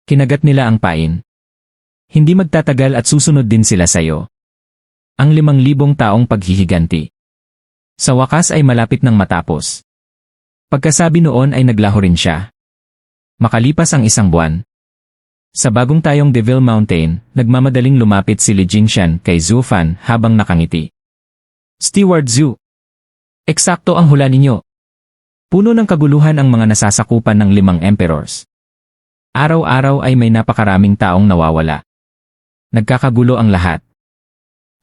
Kinagat nila ang pain. Hindi magtatagal at susunod din sila sayo. Ang 5,000 taong paghihiganti. Sa wakas ay malapit nang matapos. Pagkasabi noon ay naglaho rin siya. Makalipas ang 1 buwan. Sa bagong tayong Devil Mountain, nagmamadaling lumapit si Li Jingshan kay Zufan habang nakangiti. Steward Zhu. Eksakto ang hula ninyo. Puno ng kaguluhan ang mga nasasakupan ng 5 Emperors. Araw-araw ay may napakaraming taong nawawala. Nagkakagulo ang lahat.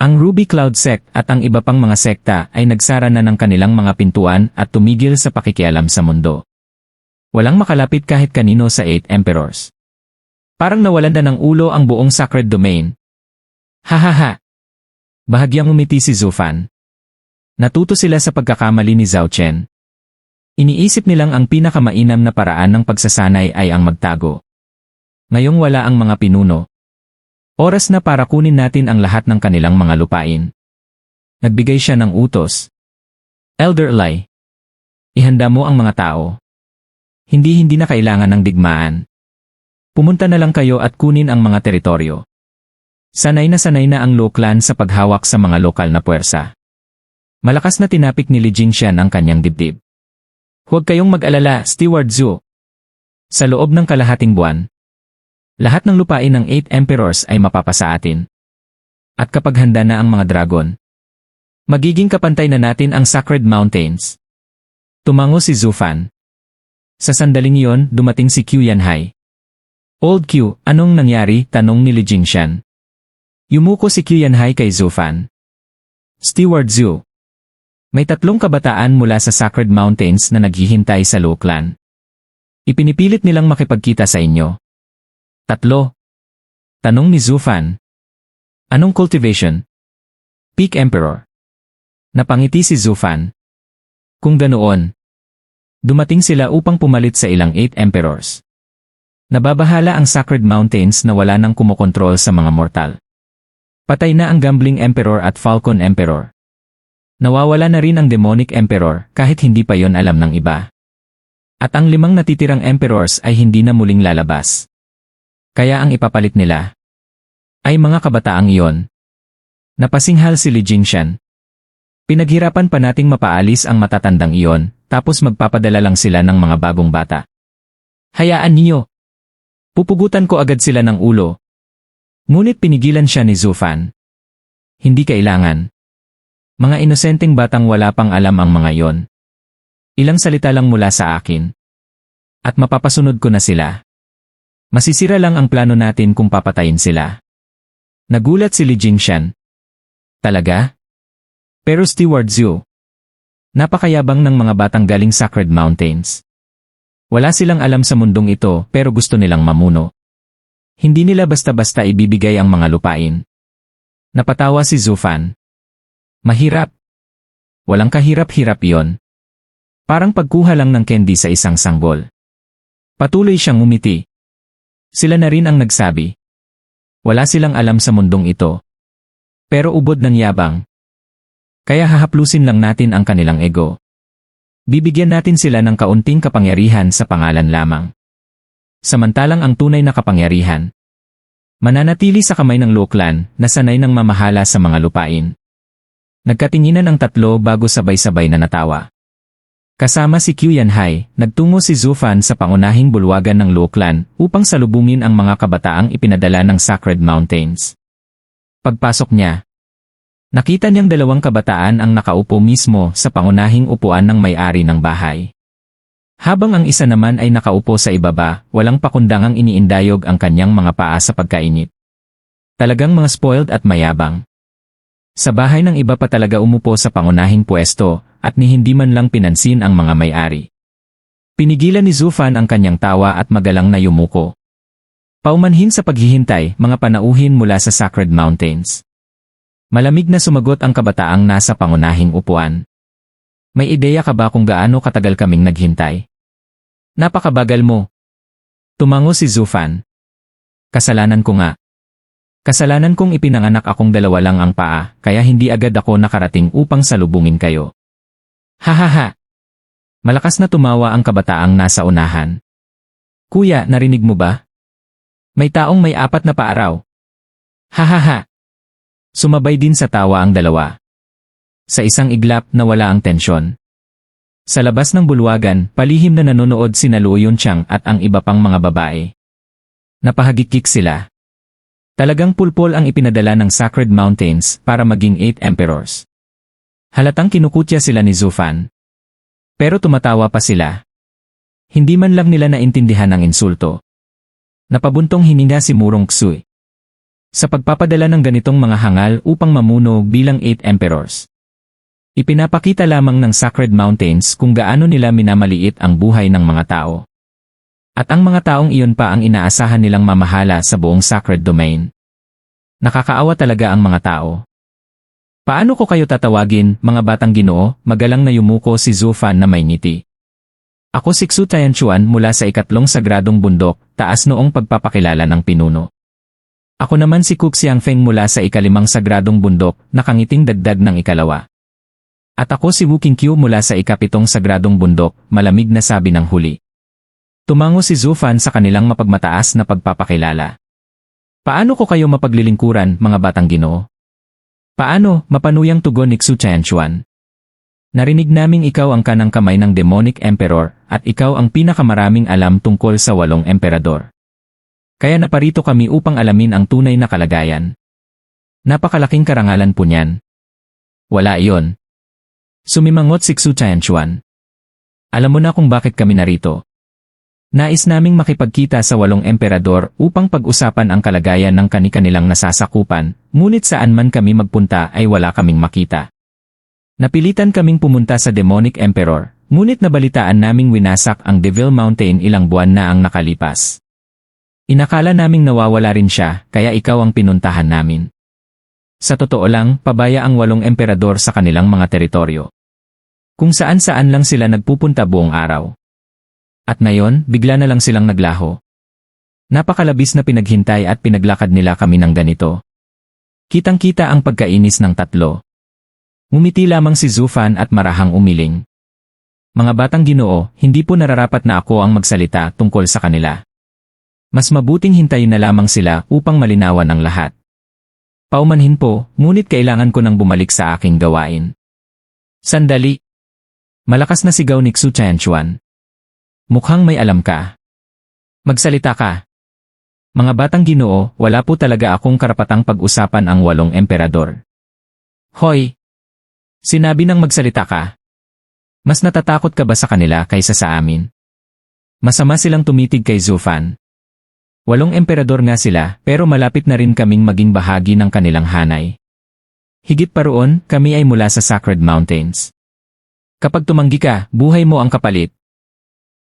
Ang Ruby Cloud Sect at ang iba pang mga sekta ay nagsara na ng kanilang mga pintuan at tumigil sa pakikialam sa mundo. Walang makalapit kahit kanino sa 8 Emperors. Parang nawalan na ng ulo ang buong Sacred Domain. Hahaha! Bahagyang umiti si Zufan. Natuto sila sa pagkakamali ni Zhao Chen. Iniisip nilang ang pinakamainam na paraan ng pagsasanay ay ang magtago. Ngayong wala ang mga pinuno. Oras na para kunin natin ang lahat ng kanilang mga lupain. Nagbigay siya ng utos. Elder Lai, ihanda mo ang mga tao. Hindi na kailangan ng digmaan. Pumunta na lang kayo at kunin ang mga teritoryo. Sanay na ang Luo clan sa paghawak sa mga lokal na puwersa. Malakas na tinapik ni Li Jingshan ang kanyang dibdib. Huwag kayong mag-alala, Steward Zhu. Sa loob ng kalahating buwan, lahat ng lupain ng 8 Emperors ay mapapasa atin. At kapag handa na ang mga dragon, magiging kapantay na natin ang Sacred Mountains. Tumango si Zufan. Sa sandaling iyon, dumating si Qiu Yanhai. Old Q, anong nangyari? Tanong ni Li Jingshan. Yumuko si Qiu Yanhai kay Zufan. Steward Zhu. May 3 kabataan mula sa Sacred Mountains na naghihintay sa Luo Clan. Ipinipilit nilang makipagkita sa inyo. 3. Tanong ni Zufan. Anong cultivation? Peak Emperor. Napangiti si Zufan. Kung ganoon, dumating sila upang pumalit sa ilang 8 emperors. Nababahala ang Sacred Mountains na wala nang kumokontrol sa mga mortal. Patay na ang Gambling Emperor at Falcon Emperor. Nawawala na rin ang Demonic Emperor kahit hindi pa yon alam ng iba. At ang 5 natitirang emperors ay hindi na muling lalabas. Kaya ang ipapalit nila ay mga kabataang iyon. Napasinghal si Li Jingshan. Pinaghirapan pa nating mapaalis ang matatandang iyon, tapos magpapadala lang sila ng mga bagong bata. Hayaan niyo. Pupugutan ko agad sila ng ulo. Ngunit pinigilan siya ni Zufan. Hindi kailangan. Mga inosenteng batang wala pang alam ang mga iyon. Ilang salita lang mula sa akin. At mapapasunod ko na sila. Masisira lang ang plano natin kung papatayin sila. Nagulat si Li Jingshan. Talaga? Pero Steward Zhu, napakayabang ng mga batang galing Sacred Mountains. Wala silang alam sa mundong ito pero gusto nilang mamuno. Hindi nila basta-basta ibibigay ang mga lupain. Napatawa si Zufan. Mahirap. Walang kahirap-hirap yon. Parang pagkuha lang ng candy sa isang sanggol. Patuloy siyang umiti. Sila na rin ang nagsabi. Wala silang alam sa mundong ito. Pero ubod ng yabang. Kaya hahaplusin lang natin ang kanilang ego. Bibigyan natin sila ng kaunting kapangyarihan sa pangalan lamang. Samantalang ang tunay na kapangyarihan mananatili sa kamay ng Luo Clan na sanay ng mamahala sa mga lupain. Nagkatinginan ang 3 bago sabay-sabay na natawa. Kasama si Qiu Yanhai, nagtungo si Zufan sa pangunahing bulwagan ng Luo Clan upang salubungin ang mga kabataang ipinadala ng Sacred Mountains. Pagpasok niya, nakita niyang 2 kabataan ang nakaupo mismo sa pangunahing upuan ng may-ari ng bahay. Habang ang isa naman ay nakaupo sa ibaba, walang pakundangang iniindayog ang kanyang mga paa sa pagkainit. Talagang mga spoiled at mayabang. Sa bahay ng iba pa talaga umupo sa pangunahing pwesto, at ni hindi man lang pinansin ang mga may-ari. Pinigilan ni Zufan ang kanyang tawa at magalang na yumuko. Paumanhin sa paghihintay, mga panauhin mula sa Sacred Mountains. Malamig na sumagot ang kabataang nasa pangunahing upuan. May ideya ka ba kung gaano katagal kaming naghintay? Napakabagal mo. Tumango si Zufan. Kasalanan ko nga. Kasalanan kong ipinanganak akong 2 lang ang paa, kaya hindi agad ako nakarating upang salubungin kayo. Hahaha. Malakas na tumawa ang kabataang nasa unahan. Kuya, narinig mo ba? May taong may 4 na paa raw. Hahaha. Sumabay din sa tawa ang 2. Sa isang iglap nawala ang tensyon. Sa labas ng bulwagan, palihim na nanonood sina Luo Yunqiang at ang iba pang mga babae. Napahagikik sila. Talagang pulpol ang ipinadala ng Sacred Mountains para maging 8 emperors. Halatang kinukutya sila ni Zufan. Pero tumatawa pa sila. Hindi man lang nila naintindihan ang insulto. Napabuntong hininga si Murong Xue. Sa pagpapadala ng ganitong mga hangal upang mamuno bilang 8 emperors. Ipinapakita lamang ng Sacred Mountains kung gaano nila minamaliit ang buhay ng mga tao. At ang mga taong iyon pa ang inaasahan nilang mamahala sa buong Sacred Domain. Nakakaawa talaga ang mga tao. Paano ko kayo tatawagin, mga batang ginoo? Magalang na yumuko si Zufan na may ngiti. Ako si Xu Tianchuan mula sa 3 sagradong bundok, taas noong pagpapakilala ng pinuno. Ako naman si Kuk Xiangfeng mula sa 5 sagradong bundok, nakangiting dagdag ng 2. At ako si Wu Qingqiu mula sa 7 sagradong bundok, malamig na sabi ng huli. Tumango si Zufan sa kanilang mapagmataas na pagpapakilala. Paano ko kayo mapaglilingkuran, mga batang ginoo? Paano, mapanuyang tugon ni Xu Tianchuan. Narinig naming ikaw ang kanang kamay ng Demonic Emperor, at ikaw ang pinakamaraming alam tungkol sa 8 emperador. Kaya naparito kami upang alamin ang tunay na kalagayan. Napakalaking karangalan po niyan. Wala iyon. Sumimangot si Xu Tianchuan. Alam mo na kung bakit kami narito. Nais naming makipagkita sa 8 emperador upang pag-usapan ang kalagayan ng kani-kanilang nasasakupan, ngunit saan man kami magpunta ay wala kaming makita. Napilitan kaming pumunta sa Demonic Emperor, ngunit nabalitaan naming winasak ang Devil Mountain ilang buwan na ang nakalipas. Inakala naming nawawala rin siya, kaya ikaw ang pinuntahan namin. Sa totoo lang, pabaya ang 8 emperador sa kanilang mga teritoryo. Kung saan-saan lang sila nagpupunta buong araw. At ngayon, bigla na lang silang naglaho. Napakalabis na pinaghintay at pinaglakad nila kami ng ganito. Kitang-kita ang pagkainis ng tatlo. Ngumiti lamang si Zufan at marahang umiling. Mga batang Ginoo, hindi po nararapat na ako ang magsalita tungkol sa kanila. Mas mabuting hintayin na lamang sila upang malinawan ang lahat. Paumanhin po, ngunit kailangan ko nang bumalik sa aking gawain. Sandali. Malakas na sigaw ni Xu Tianchuan. Mukhang may alam ka. Magsalita ka. Mga batang Ginoo, wala po talaga akong karapatang pag-usapan ang 8 emperador. Hoy! Sinabi nang magsalita ka. Mas natatakot ka ba sa kanila kaysa sa amin? Masama silang tumitig kay Zufan. 8 emperador nga sila, pero malapit na rin kaming maging bahagi ng kanilang hanay. Higit pa roon, kami ay mula sa Sacred Mountains. Kapag tumanggi ka, buhay mo ang kapalit.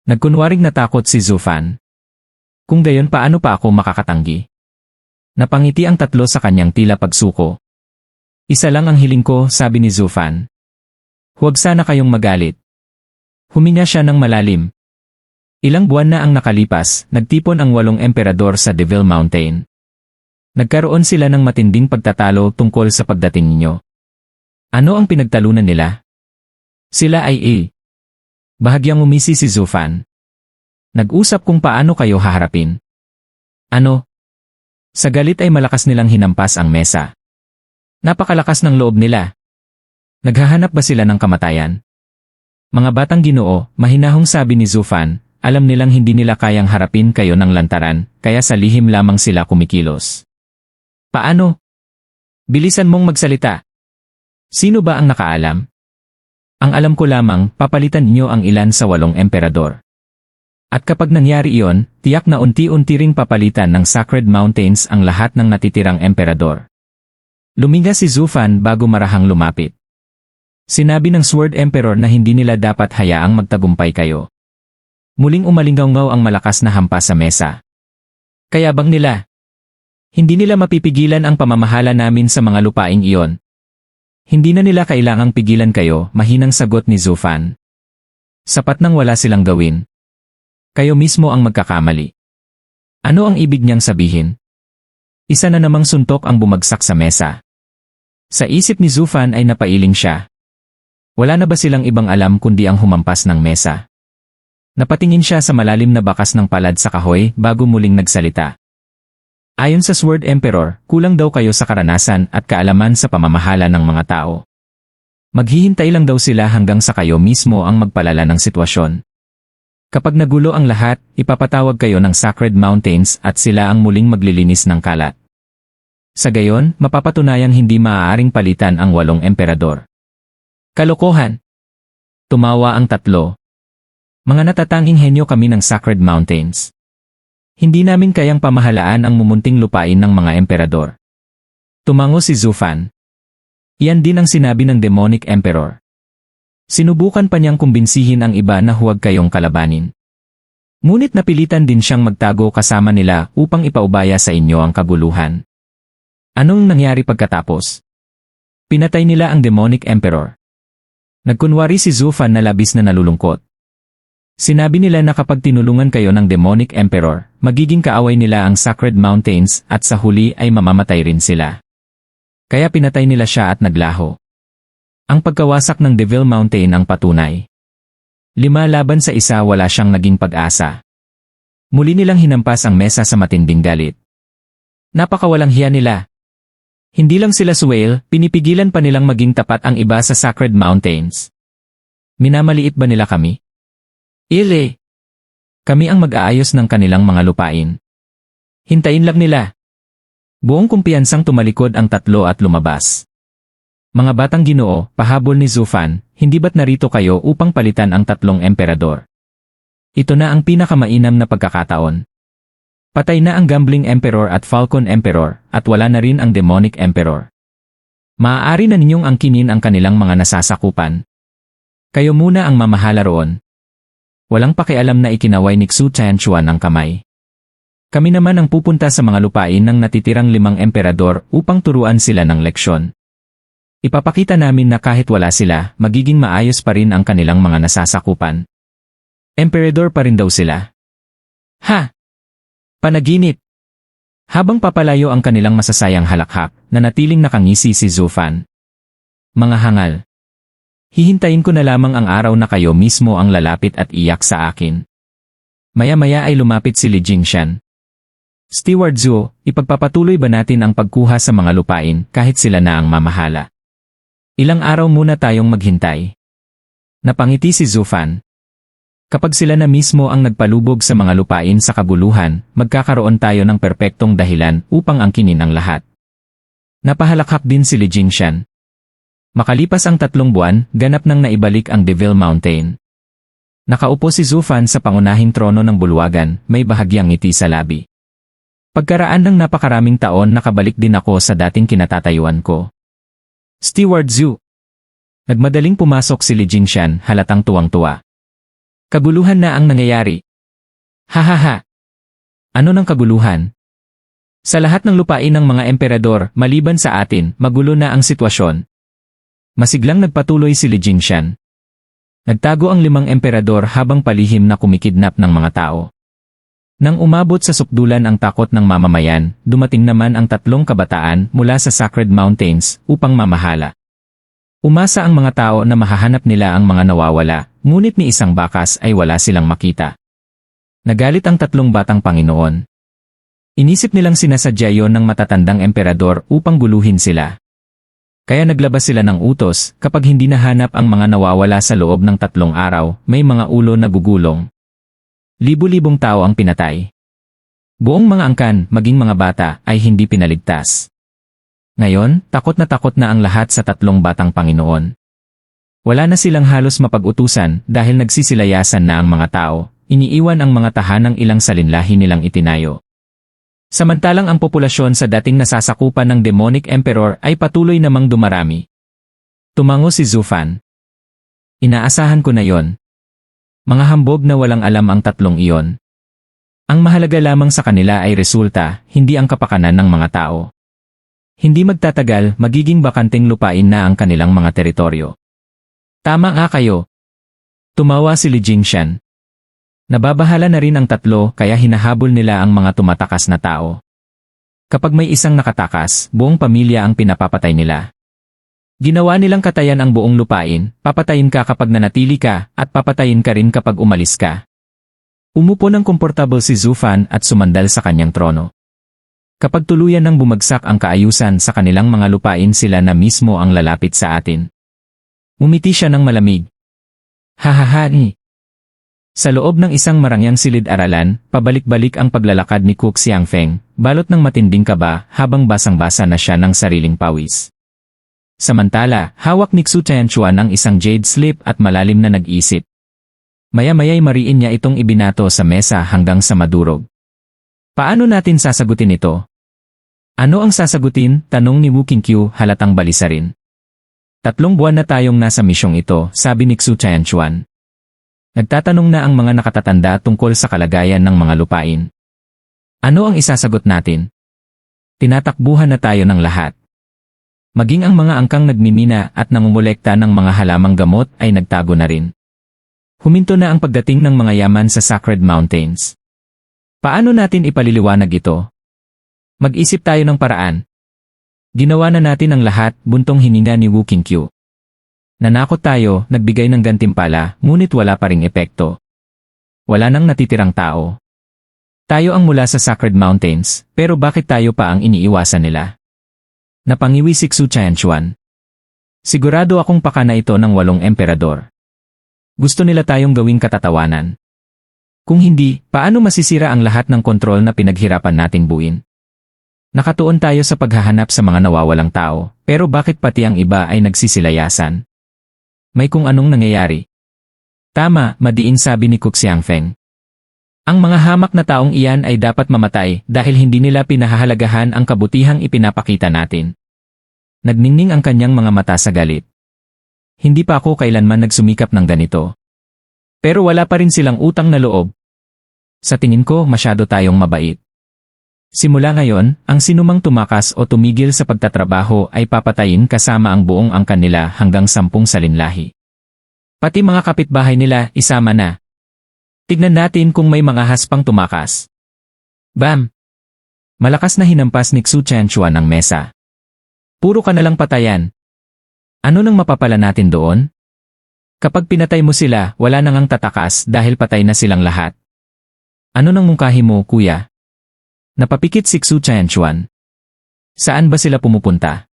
Nagkunwaring natakot si Zufan. Kung gayon paano pa ako makakatanggi? Napangiti ang tatlo sa kanyang tila pagsuko. Isa lang ang hiling ko, sabi ni Zufan. Huwag sana kayong magalit. Huminga siya ng malalim. Ilang buwan na ang nakalipas, nagtipon ang 8 emperador sa Devil Mountain. Nagkaroon sila ng matinding pagtatalo tungkol sa pagdating ninyo. Ano ang pinagtalunan nila? Sila ay Bahagyang umisi si Zufan. Nag-usap kung paano kayo haharapin. Ano? Sa galit ay malakas nilang hinampas ang mesa. Napakalakas ng loob nila. Naghahanap ba sila ng kamatayan? Mga batang Ginoo, mahinahong sabi ni Zufan, alam nilang hindi nila kayang harapin kayo ng lantaran, kaya sa lihim lamang sila kumikilos. Paano? Bilisan mong magsalita. Sino ba ang nakaalam? Ang alam ko lamang, papalitan niyo ang ilan sa 8 emperador. At kapag nangyari iyon, tiyak na unti-unti ring papalitan ng Sacred Mountains ang lahat ng natitirang emperador. Luminga si Zufan bago marahang lumapit. Sinabi ng Sword Emperor na hindi nila dapat hayaang magtagumpay kayo. Muling umalingaw-ngaw ang malakas na hampas sa mesa. Kaya bang nila? Hindi nila mapipigilan ang pamamahala namin sa mga lupaing iyon. Hindi na nila kailangang pigilan kayo, mahinang sagot ni Zufan. Sapat nang wala silang gawin. Kayo mismo ang magkakamali. Ano ang ibig niyang sabihin? Isa na namang suntok ang bumagsak sa mesa. Sa isip ni Zufan ay napailing siya. Wala na ba silang ibang alam kundi ang humampas ng mesa? Napatingin siya sa malalim na bakas ng palad sa kahoy bago muling nagsalita. Ayon sa Sword Emperor, kulang daw kayo sa karanasan at kaalaman sa pamamahala ng mga tao. Maghihintay lang daw sila hanggang sa kayo mismo ang magpalala ng sitwasyon. Kapag nagulo ang lahat, ipapatawag kayo ng Sacred Mountains at sila ang muling maglilinis ng kalat. Sa gayon, mapapatunayang hindi maaaring palitan ang 8 emperador. Kalokohan! Tumawa ang tatlo. Mga natatanging henyo kami ng Sacred Mountains. Hindi namin kayang pamahalaan ang mumunting lupain ng mga emperador. Tumango si Zufan. Iyan din ang sinabi ng Demonic Emperor. Sinubukan pa niyang kumbinsihin ang iba na huwag kayong kalabanin. Ngunit napilitan din siyang magtago kasama nila upang ipaubaya sa inyo ang kaguluhan. Anong nangyari pagkatapos? Pinatay nila ang Demonic Emperor. Nagkunwari si Zufan na labis na nalulungkot. Sinabi nila na kapag tinulungan kayo ng Demonic Emperor, magiging kaaway nila ang Sacred Mountains at sa huli ay mamamatay rin sila. Kaya pinatay nila siya at naglaho. Ang pagkawasak ng Devil Mountain ang patunay. 5 laban sa 1 wala siyang naging pag-asa. Muli nilang hinampas ang mesa sa matinding galit. Napakawalang hiya nila. Hindi lang sila suwail, pinipigilan pa nilang maging tapat ang iba sa Sacred Mountains. Minamaliit ba nila kami? Kami ang mag-aayos ng kanilang mga lupain. Hintayin lang nila. Buong kumpiyansang tumalikod ang tatlo at lumabas. Mga batang Ginoo, pahabol ni Zufan, hindi ba't narito kayo upang palitan ang 3 emperador? Ito na ang pinakamainam na pagkakataon. Patay na ang Gambling Emperor at Falcon Emperor, at wala na rin ang Demonic Emperor. Maaari na ninyong angkinin ang kanilang mga nasasakupan. Kayo muna ang mamahala roon. Walang pakialam na ikinaway ni Xu Tianchuan ang kamay. Kami naman ang pupunta sa mga lupain ng natitirang 5 emperador upang turuan sila ng leksyon. Ipapakita namin na kahit wala sila, magiging maayos pa rin ang kanilang mga nasasakupan. Emperador pa rin daw sila. Ha! Panaginip! Habang papalayo ang kanilang masasayang halakhak, nanatiling nakangisi si Zhu Fan. Mga hangal. Hihintayin ko na lamang ang araw na kayo mismo ang lalapit at iyak sa akin. Maya-maya ay lumapit si Li Jingshan. Steward Zhu, ipagpapatuloy ba natin ang pagkuha sa mga lupain kahit sila na ang mamahala? Ilang araw muna tayong maghintay. Napangiti si Zhu Fan. Kapag sila na mismo ang nagpalubog sa mga lupain sa kabuluhan, magkakaroon tayo ng perpektong dahilan upang angkinin ang lahat. Napahalakhak din si Li Jingshan. Makalipas ang 3 buwan, ganap nang naibalik ang Devil Mountain. Nakaupo si Zhu Fan sa pangunahing trono ng bulwagan, may bahagyang ngiti sa labi. Pagkaraan ng napakaraming taon nakabalik din ako sa dating kinatatayuan ko. Steward Zhu. Nagmadaling pumasok si Li Jingshan, halatang tuwang-tuwa. Kaguluhan na ang nangyayari. Hahaha. Ano ng kaguluhan? Sa lahat ng lupain ng mga emperador, maliban sa atin, magulo na ang sitwasyon. Masiglang nagpatuloy si Li Jingshan. Nagtago ang 5 emperador habang palihim na kumikidnap ng mga tao. Nang umabot sa sukdulan ang takot ng mamamayan, dumating naman ang 3 kabataan mula sa Sacred Mountains upang mamahala. Umasa ang mga tao na mahahanap nila ang mga nawawala, ngunit ni isang bakas ay wala silang makita. Nagalit ang 3 batang Panginoon. Inisip nilang sinasadya yon ng matatandang emperador upang guluhin sila. Kaya naglabas sila ng utos, kapag hindi nahanap ang mga nawawala sa loob ng 3 araw, may mga ulo na gugulong. Libu-libong tao ang pinatay. Buong mga angkan, maging mga bata, ay hindi pinaligtas. Ngayon, takot na ang lahat sa 3 batang Panginoon. Wala na silang halos mapag-utusan dahil nagsisilayasan na ang mga tao, iniiwan ang mga tahanang ilang salinlahi nilang itinayo. Samantalang ang populasyon sa dating nasasakupan ng Demonic Emperor ay patuloy namang dumarami. Tumango si Zhu Fan. Inaasahan ko na yon. Mga hambog na walang alam ang 3 iyon. Ang mahalaga lamang sa kanila ay resulta, hindi ang kapakanan ng mga tao. Hindi magtatagal, magiging bakanting lupain na ang kanilang mga teritoryo. Tama nga kayo. Tumawa si Li Jingshan. Nababahala na rin ang 3 kaya hinahabol nila ang mga tumatakas na tao. Kapag may isang nakatakas, buong pamilya ang pinapapatay nila. Ginawa nilang katayan ang buong lupain, papatayin ka kapag nanatili ka, at papatayin ka rin kapag umalis ka. Umupo ng komportable si Zhu Fan at sumandal sa kanyang trono. Kapag tuluyan nang bumagsak ang kaayusan sa kanilang mga lupain, sila na mismo ang lalapit sa atin. Umiti siya ng malamig. Hahaha. Sa loob ng isang marangyang silid-aralan, pabalik-balik ang paglalakad ni Cook Xiangfeng, balot ng matinding kaba habang basang-basa na siya ng sariling pawis. Samantala, hawak ni Xu Tianchuan ang isang jade slip at malalim na nag-isip. Maya-maya'y mariin niya itong ibinato sa mesa hanggang sa madurog. Paano natin sasagutin ito? Ano ang sasagutin? Tanong ni Wu Qingqiu, halatang balisa rin. 3 buwan na tayong nasa misyong ito, sabi ni Xu Tianchuan. Nagtatanong na ang mga nakatatanda tungkol sa kalagayan ng mga lupain. Ano ang isasagot natin? Tinatakbuhan na tayo ng lahat. Maging ang mga angkang nagmimina at nangungulekta ng mga halamang gamot ay nagtago na rin. Huminto na ang pagdating ng mga yaman sa Sacred Mountains. Paano natin ipaliliwanag ito? Mag-isip tayo ng paraan. Ginawa na natin ang lahat, buntong hininga ni Wu Qingqiu. Nanakot tayo, nagbigay ng gantimpala, ngunit wala pa ring epekto. Wala nang natitirang tao. Tayo ang mula sa Sacred Mountains, pero bakit tayo pa ang iniiwasan nila? Napangiwi si Xu Tianchuan. Sigurado akong pakana ito ng 8 emperador. Gusto nila tayong gawing katatawanan. Kung hindi, paano masisira ang lahat ng kontrol na pinaghirapan nating buuin? Nakatuon tayo sa paghahanap sa mga nawawalang tao, pero bakit pati ang iba ay nagsisilayasan? May kung anong nangyayari. Tama, madiin sabi ni Cook Xiangfeng. Ang mga hamak na taong iyan ay dapat mamatay dahil hindi nila pinahahalagahan ang kabutihang ipinapakita natin. Nagningning ang kanyang mga mata sa galit. Hindi pa ako kailanman nagsumikap ng ganito. Pero wala pa rin silang utang na loob. Sa tingin ko masyado tayong mabait. Simula ngayon, ang sinumang tumakas o tumigil sa pagtatrabaho ay papatayin kasama ang buong angkan nila hanggang 10 salinlahi. Pati mga kapitbahay nila isama na. Tignan natin kung may mga haspang tumakas. Bam! Malakas na hinampas ni Xu Tianchuan ang mesa. Puro ka nalang patayan. Ano nang mapapala natin doon? Kapag pinatay mo sila, wala nang ang tatakas dahil patay na silang lahat. Ano nang mungkahi mo, kuya? Napapikit si Xu Tianchuan. Saan ba sila pumupunta?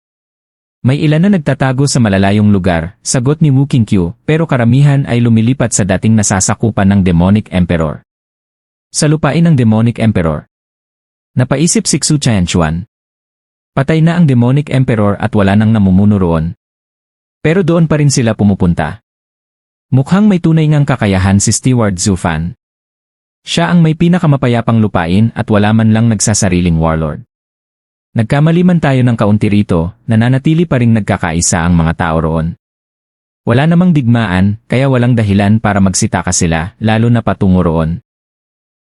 May ilan na nagtatago sa malalayong lugar, sagot ni Wu Qingqiu, pero karamihan ay lumilipat sa dating nasasakupan ng Demonic Emperor. Sa lupain ng Demonic Emperor. Napaisip si Xu Tianchuan. Patay na ang Demonic Emperor at wala nang namumuno roon. Pero doon pa rin sila pumupunta. Mukhang may tunay ngang kakayahan si Steward Zufan. Siya ang may pinakamapayapang lupain at wala man lang nagsasariling warlord. Nagkamali man tayo ng kaunti rito, nananatili pa ring nagkakaisa ang mga tao roon. Wala namang digmaan, kaya walang dahilan para magsitaka sila, lalo na patungo roon.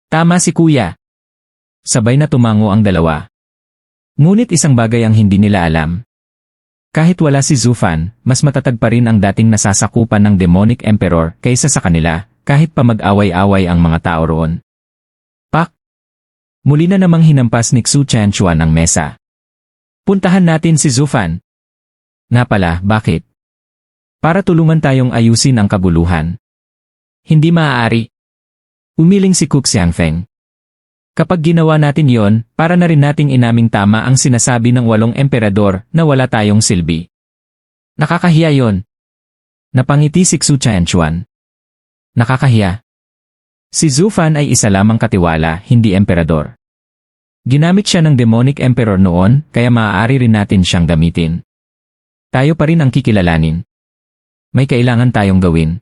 Tama si kuya. Sabay na tumango ang dalawa. Ngunit isang bagay ang hindi nila alam. Kahit wala si Zufan, mas matatag pa rin ang dating nasasakupan ng Demonic Emperor kaysa sa kanila, kahit pa mag-away-away ang mga tao roon. Pak! Muli na namang hinampas ni Xu Tianchuan ang mesa. Puntahan natin si Zufan. Nga pala, bakit? Para tulungan tayong ayusin ang kaguluhan. Hindi maaari. Umiling si Cook Xiangfeng. Kapag ginawa natin yon, para na rin nating inaming tama ang sinasabi ng 8 emperador na wala tayong silbi. Nakakahiya yon. Napangiti si Xu Tianchuan. Nakakahiya. Si Zufan ay isa lamang katiwala, hindi emperador. Ginamit siya ng Demonic Emperor noon, kaya maaari rin natin siyang gamitin. Tayo pa rin ang kikilalanin. May kailangan tayong gawin.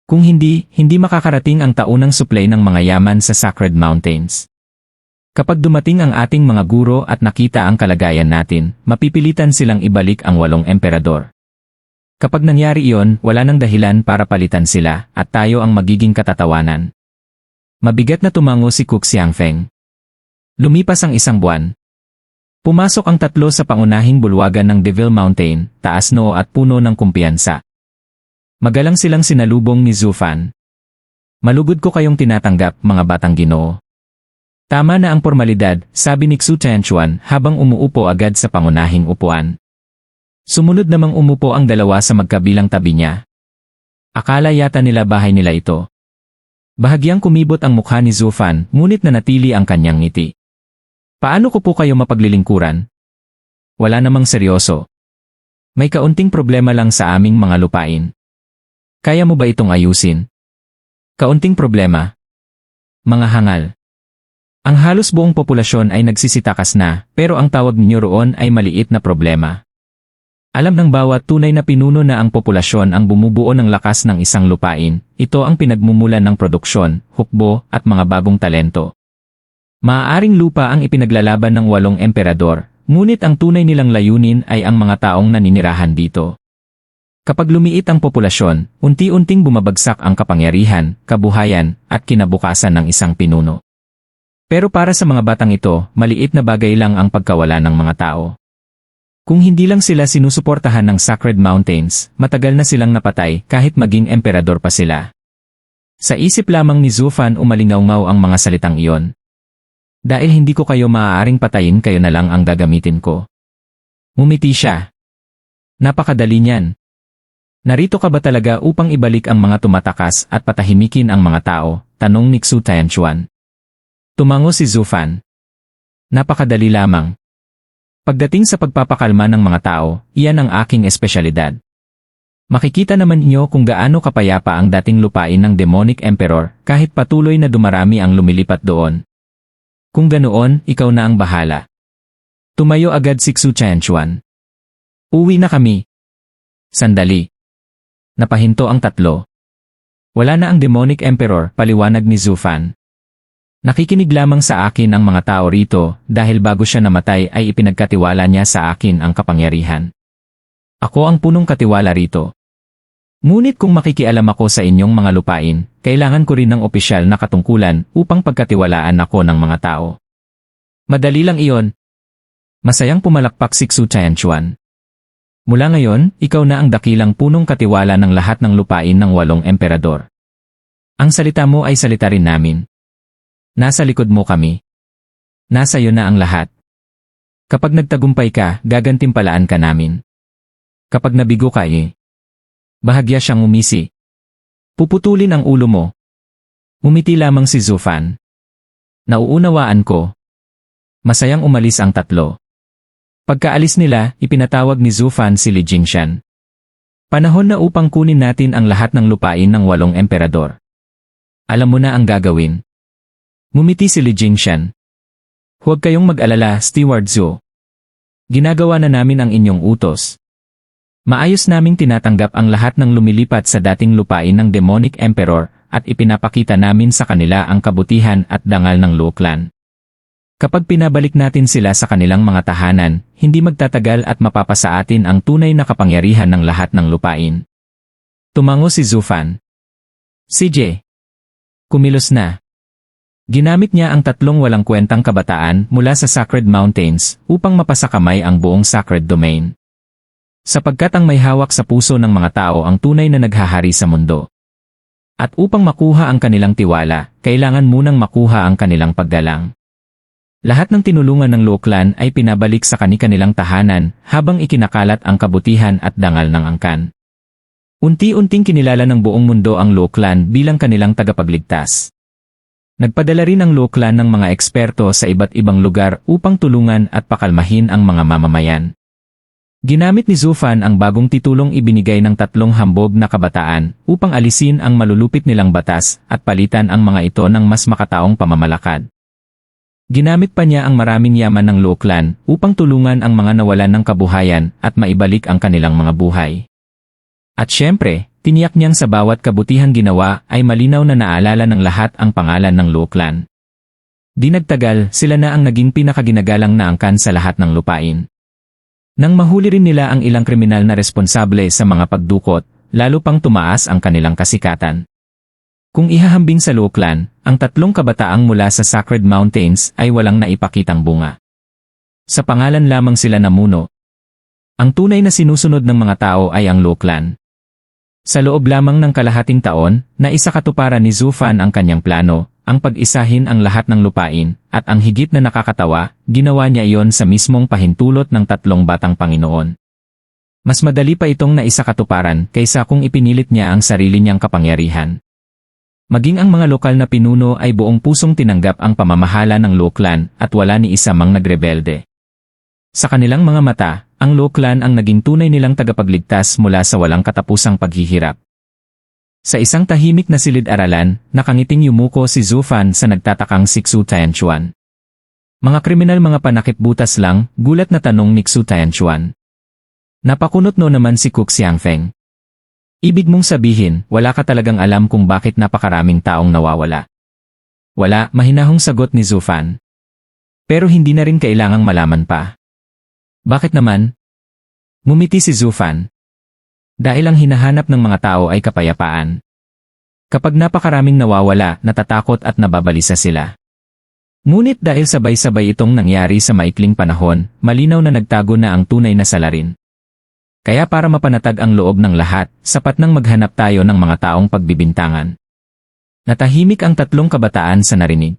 Kung hindi, hindi makakarating ang taunang supply ng mga yaman sa Sacred Mountains. Kapag dumating ang ating mga guro at nakita ang kalagayan natin, mapipilitan silang ibalik ang 8 emperador. Kapag nangyari iyon, wala nang dahilan para palitan sila, at tayo ang magiging katatawanan. Mabigat na tumango si Cook Xiangfeng. Lumipas ang 1 buwan. Pumasok ang 3 sa pangunahing bulwagan ng Devil Mountain, taas noo at puno ng kumpiyansa. Magalang silang sinalubong ni Zufan. Malugod ko kayong tinatanggap, mga batang Ginoo. Tama na ang formalidad, sabi ni Xu Tianchuan habang umuupo agad sa pangunahing upuan. Sumunod namang umupo ang dalawa sa magkabilang tabi niya. Akala yata nila bahay nila ito. Bahagyang kumibot ang mukha ni Zufan, ngunit nanatili ang kanyang ngiti. Paano ko po kayo mapaglilingkuran? Wala namang seryoso. May kaunting problema lang sa aming mga lupain. Kaya mo ba itong ayusin? Kaunting problema. Mga hangal. Ang halos buong populasyon ay nagsisitakas na, pero ang tawag ninyo roon ay maliit na problema. Alam ng bawat tunay na pinuno na ang populasyon ang bumubuo ng lakas ng isang lupain, ito ang pinagmumulan ng produksyon, hukbo, at mga bagong talento. Maaaring lupa ang ipinaglalaban ng 8 emperador, ngunit ang tunay nilang layunin ay ang mga taong naninirahan dito. Kapag lumiit ang populasyon, unti-unting bumabagsak ang kapangyarihan, kabuhayan, at kinabukasan ng isang pinuno. Pero para sa mga batang ito, maliit na bagay lang ang pagkawala ng mga tao. Kung hindi lang sila sinusuportahan ng Sacred Mountains, matagal na silang napatay kahit maging emperador pa sila. Sa isip lamang ni Zufan umalingaw-ngaw ang mga salitang iyon. Dahil hindi ko kayo maaaring patayin, kayo na lang ang gagamitin ko. Ngumiti siya. Napakadali niyan. Narito ka ba talaga upang ibalik ang mga tumatakas at patahimikin ang mga tao? Tanong ni Xu Tianchuan. Tumango si Zufan. Napakadali lamang. Pagdating sa pagpapakalma ng mga tao, iyan ang aking espesyalidad. Makikita naman niyo kung gaano kapayapa ang dating lupain ng Demonic Emperor kahit patuloy na dumarami ang lumilipat doon. Kung ganoon, ikaw na ang bahala. Tumayo agad si Xu Tianchuan. Uwi na kami. Sandali. Napahinto ang 3. Wala na ang Demonic Emperor, paliwanag ni Zufan. Nakikinig lamang sa akin ang mga tao rito dahil bago siya namatay ay ipinagkatiwala niya sa akin ang kapangyarihan. Ako ang punong katiwala rito. Ngunit kung makikialam ako sa inyong mga lupain, kailangan ko rin ng opisyal na katungkulan upang pagkatiwalaan ako ng mga tao. Madali lang iyon. Masayang pumalakpak si Xu Tianchuan. Mula ngayon, ikaw na ang dakilang punong katiwala ng lahat ng lupain ng 8 emperador. Ang salita mo ay salita rin namin. Nasa likod mo kami. Nasa iyo na ang lahat. Kapag nagtagumpay ka, gagantimpalaan ka namin. Kapag nabigo ka bahagya siyang umisi. Puputulin ang ulo mo. Umiti lamang si Zufan. Nauunawaan ko. Masayang umalis ang tatlo. Pagkaalis nila, ipinatawag ni Zufan si Li Jingshan. Panahon na upang kunin natin ang lahat ng lupain ng 8 emperador. Alam mo na ang gagawin. Ngumiti si Li Jingshan. Huwag kayong mag-alala, Steward Zhou. Ginagawa na namin ang inyong utos. Maayos naming tinatanggap ang lahat ng lumilipat sa dating lupain ng Demonic Emperor at ipinapakita namin sa kanila ang kabutihan at dangal ng Luo Clan. Kapag pinabalik natin sila sa kanilang mga tahanan, hindi magtatagal at mapapasa atin ang tunay na kapangyarihan ng lahat ng lupain. Tumango si Zufan. CJ. Kumilos na. Ginamit niya ang 3 walang kwentang kabataan mula sa Sacred Mountains upang mapasakamay ang buong Sacred Domain. Sapagkat ang may hawak sa puso ng mga tao ang tunay na naghahari sa mundo. At upang makuha ang kanilang tiwala, kailangan munang makuha ang kanilang paggalang. Lahat ng tinulungan ng Luo Clan ay pinabalik sa kani-kanilang tahanan habang ikinakalat ang kabutihan at dangal ng angkan. Unti-unting kinilala ng buong mundo ang Luo Clan bilang kanilang tagapagligtas. Nagpadala rin ang Luo Clan ng mga eksperto sa iba't ibang lugar upang tulungan at pakalmahin ang mga mamamayan. Ginamit ni Zufan ang bagong titulong ibinigay ng 3 hambog na kabataan upang alisin ang malulupit nilang batas at palitan ang mga ito ng mas makataong pamamalakad. Ginamit pa niya ang maraming yaman ng Luo Clan upang tulungan ang mga nawalan ng kabuhayan at maibalik ang kanilang mga buhay. At syempre, tiniyak niyang sa bawat kabutihang ginawa ay malinaw na naalala ng lahat ang pangalan ng Luo Clan. Di nagtagal, sila na ang naging pinakaginagalang na angkan sa lahat ng lupain. Nang mahuli rin nila ang ilang kriminal na responsable sa mga pagdukot, lalo pang tumaas ang kanilang kasikatan. Kung ihahambing sa Luo Clan, ang 3 kabataang mula sa Sacred Mountains ay walang naipakitang bunga. Sa pangalan lamang sila namuno. Ang tunay na sinusunod ng mga tao ay ang Luo Clan. Sa loob lamang ng kalahating taon, naisakatuparan ni Zufan ang kanyang plano, ang pag-isahin ang lahat ng lupain, at ang higit na nakakatawa, ginawa niya iyon sa mismong pahintulot ng 3 batang Panginoon. Mas madali pa itong naisakatuparan kaysa kung ipinilit niya ang sarili niyang kapangyarihan. Maging ang mga lokal na pinuno ay buong pusong tinanggap ang pamamahala ng Luo Clan at wala ni isa mang nagrebelde. Sa kanilang mga mata, ang Luo Clan ang naging tunay nilang tagapagligtas mula sa walang katapusang paghihirap. Sa isang tahimik na silid-aralan, nakangiting yumuko si Zufan sa nagtatakang si Xu Tianchuan. Mga kriminal mga panakip butas lang, gulat na tanong ni Xu Tianchuan. Napakunot no naman si Cook Xiangfeng. Ibig mong sabihin, wala ka talagang alam kung bakit napakaraming taong nawawala. Wala, mahinahong sagot ni Zufan. Pero hindi na rin kailangang malaman pa. Bakit naman? Ngumiti si Zufan. Dahil ang hinahanap ng mga tao ay kapayapaan. Kapag napakaraming nawawala, natatakot at nababalisa sila. Ngunit dahil sabay-sabay itong nangyari sa maikling panahon, malinaw na nagtago na ang tunay na salarin. Kaya para mapanatag ang loob ng lahat, sapat nang maghanap tayo ng mga taong pagbibintangan. Natahimik ang 3 kabataan sa narinig.